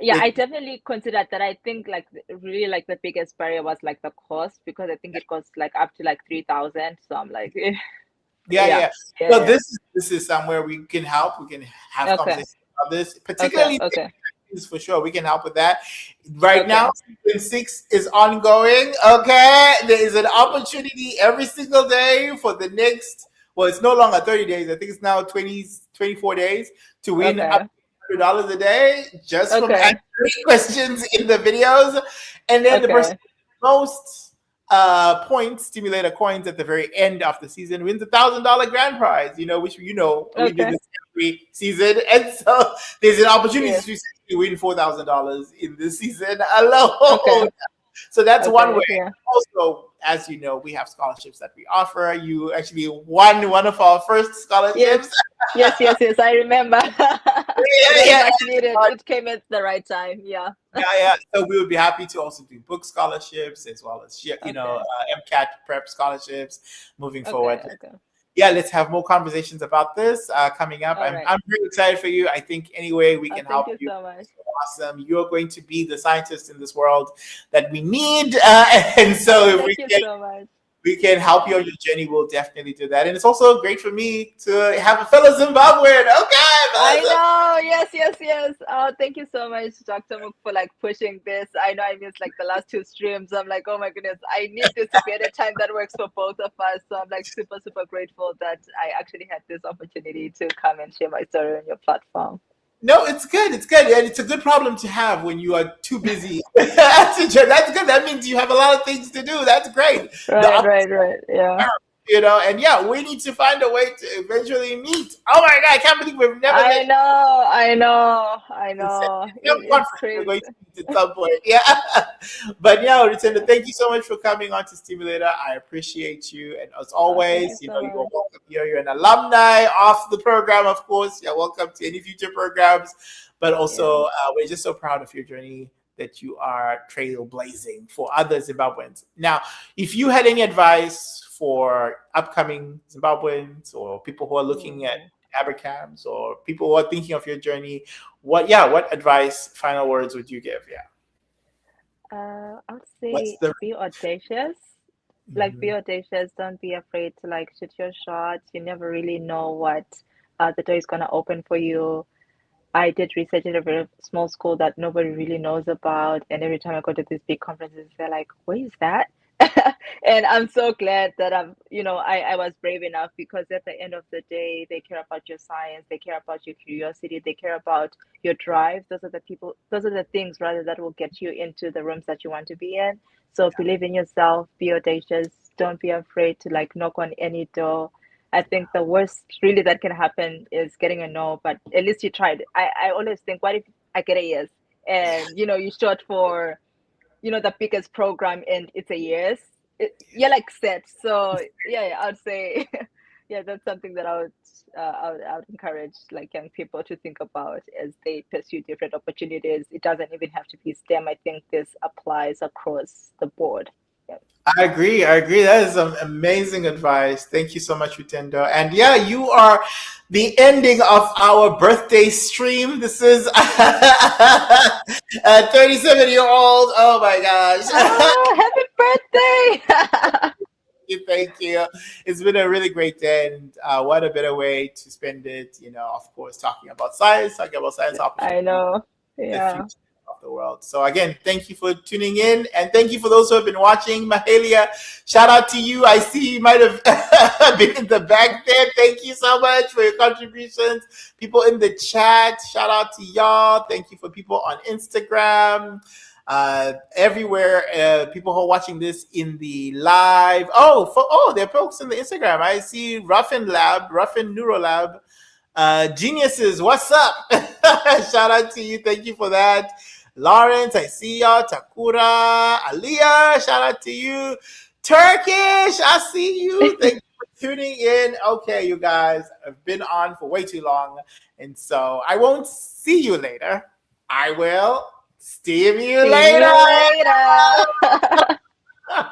H: Yeah, I definitely considered that. I think like really like the biggest barrier was like the cost, because I think it costs like up to like 3,000. So I'm like,
A: yeah. So this is somewhere we can help. We can have conversations about this, particularly for sure. We can help with that. Right now, season 6 is ongoing. Okay, there is an opportunity every single day for the next. Well, it's no longer 30 days. I think it's now 24 days to win up to $100 a day just from answering questions in the videos, and then the person most points, Stimulator coins at the very end of the season wins $1,000 grand prize. Which we do this every season, and so there's an opportunity to win $4,000 in this season alone. So that's one way. Also, as you know, we have scholarships that we offer. You actually won one of our first scholarships.
H: Yes. I remember. It came at the right time. Yeah.
A: So we would be happy to also do book scholarships as well as MCAT prep scholarships moving forward. Yeah, let's have more conversations about this coming up. I'm very excited for you. I think any way we can help you.
H: So much.
A: Awesome. You're going to be the scientist in this world that we need. And so if we can help you on your journey, we'll definitely do that. And it's also great for me to have a fellow Zimbabwean.
H: I know. Yes. Oh, thank you so much, Dr. Mook, for like pushing this. I know I missed like the last 2 streams. I'm like, oh my goodness, I need this to be at a time that works for both of us. So I'm like super grateful that I actually had this opportunity to come and share my story on your platform.
A: No, it's good. It's good. And it's a good problem to have when you are too busy. That's good. That means you have a lot of things to do. That's great.
H: Right,
A: The
H: right, right. Yeah.
A: and yeah, we need to find a way to eventually meet. Oh my God, I can't believe we've never
H: I
A: met.
H: know, I know, I know.
A: Some
H: It's
A: conference we're going
H: crazy.
A: to meet at some point. Yeah. But yeah, Rutenda, thank you so much for coming on to Stimulator. I appreciate you. And as
H: Thank you
A: always,
H: so
A: you're
H: much.
A: welcome here. You're an alumni of the program, of course. You're welcome to any future programs. But
H: Yeah.
A: also, we're just so proud of your journey that you are trailblazing for other Zimbabweans. Now, if you had any advice for upcoming Zimbabweans or people who are looking at
H: Ooh.
A: Abercams or people who are thinking of your journey, what advice, final words would you give? Yeah.
H: I would
A: What's
H: say
A: the
H: be audacious. Like be
A: Mhm.
H: audacious. Don't be afraid to like shoot your shots. You never really know what the door is gonna open for you. I did research at a very small school that nobody really knows about, and every time I go to these big conferences, they're like, "Where is that?" And I'm so glad that I was brave enough because at the end of the day, they care about your science, they care about your curiosity, they care about your drive. Those are the things rather that will get you into the rooms that you want to be in. So believe in yourself, be audacious, don't be afraid to like knock on any door. I think the worst really that can happen is getting a no, but at least you tried. I always think, what if I get a yes? And you shot for, the biggest program and it's a yes. You're like set. So yeah, I would say, yeah, that's something that I would encourage like young people to think about as they pursue different opportunities. It doesn't even have to be STEM. I think this applies across the board. Yeah.
A: I agree. I agree. That is some amazing advice. Thank you so much, Utendo. And yeah, you are the ending of our birthday stream. This is a 37-year-old. Oh my gosh.
H: Oh, happy birthday!
A: You. Thank you. It's been a really great day, and what a better way to spend it. Of course, talking about science
H: I
A: opportunities,
H: know.
A: the
H: Yeah.
A: future of the world. So again, thank you for tuning in, and thank you for those who have been watching. Mahalia, shout out to you. I see you might have been in the back there. Thank you so much for your contributions. People in the chat, shout out to y'all. Thank you for people on Instagram. Everywhere, people who are watching this in the live. There are folks in the Instagram. I see Ruffin Neurolab. Geniuses, what's up? Shout out to you. Thank you for that. Lawrence, I see y'all. Takura, Aliyah, shout out to you. Turkish, I see you. Thank you for tuning in. Okay, you guys have been on for way too long. And so I won't see you later. I will Steve you
H: See
A: later.
H: you later.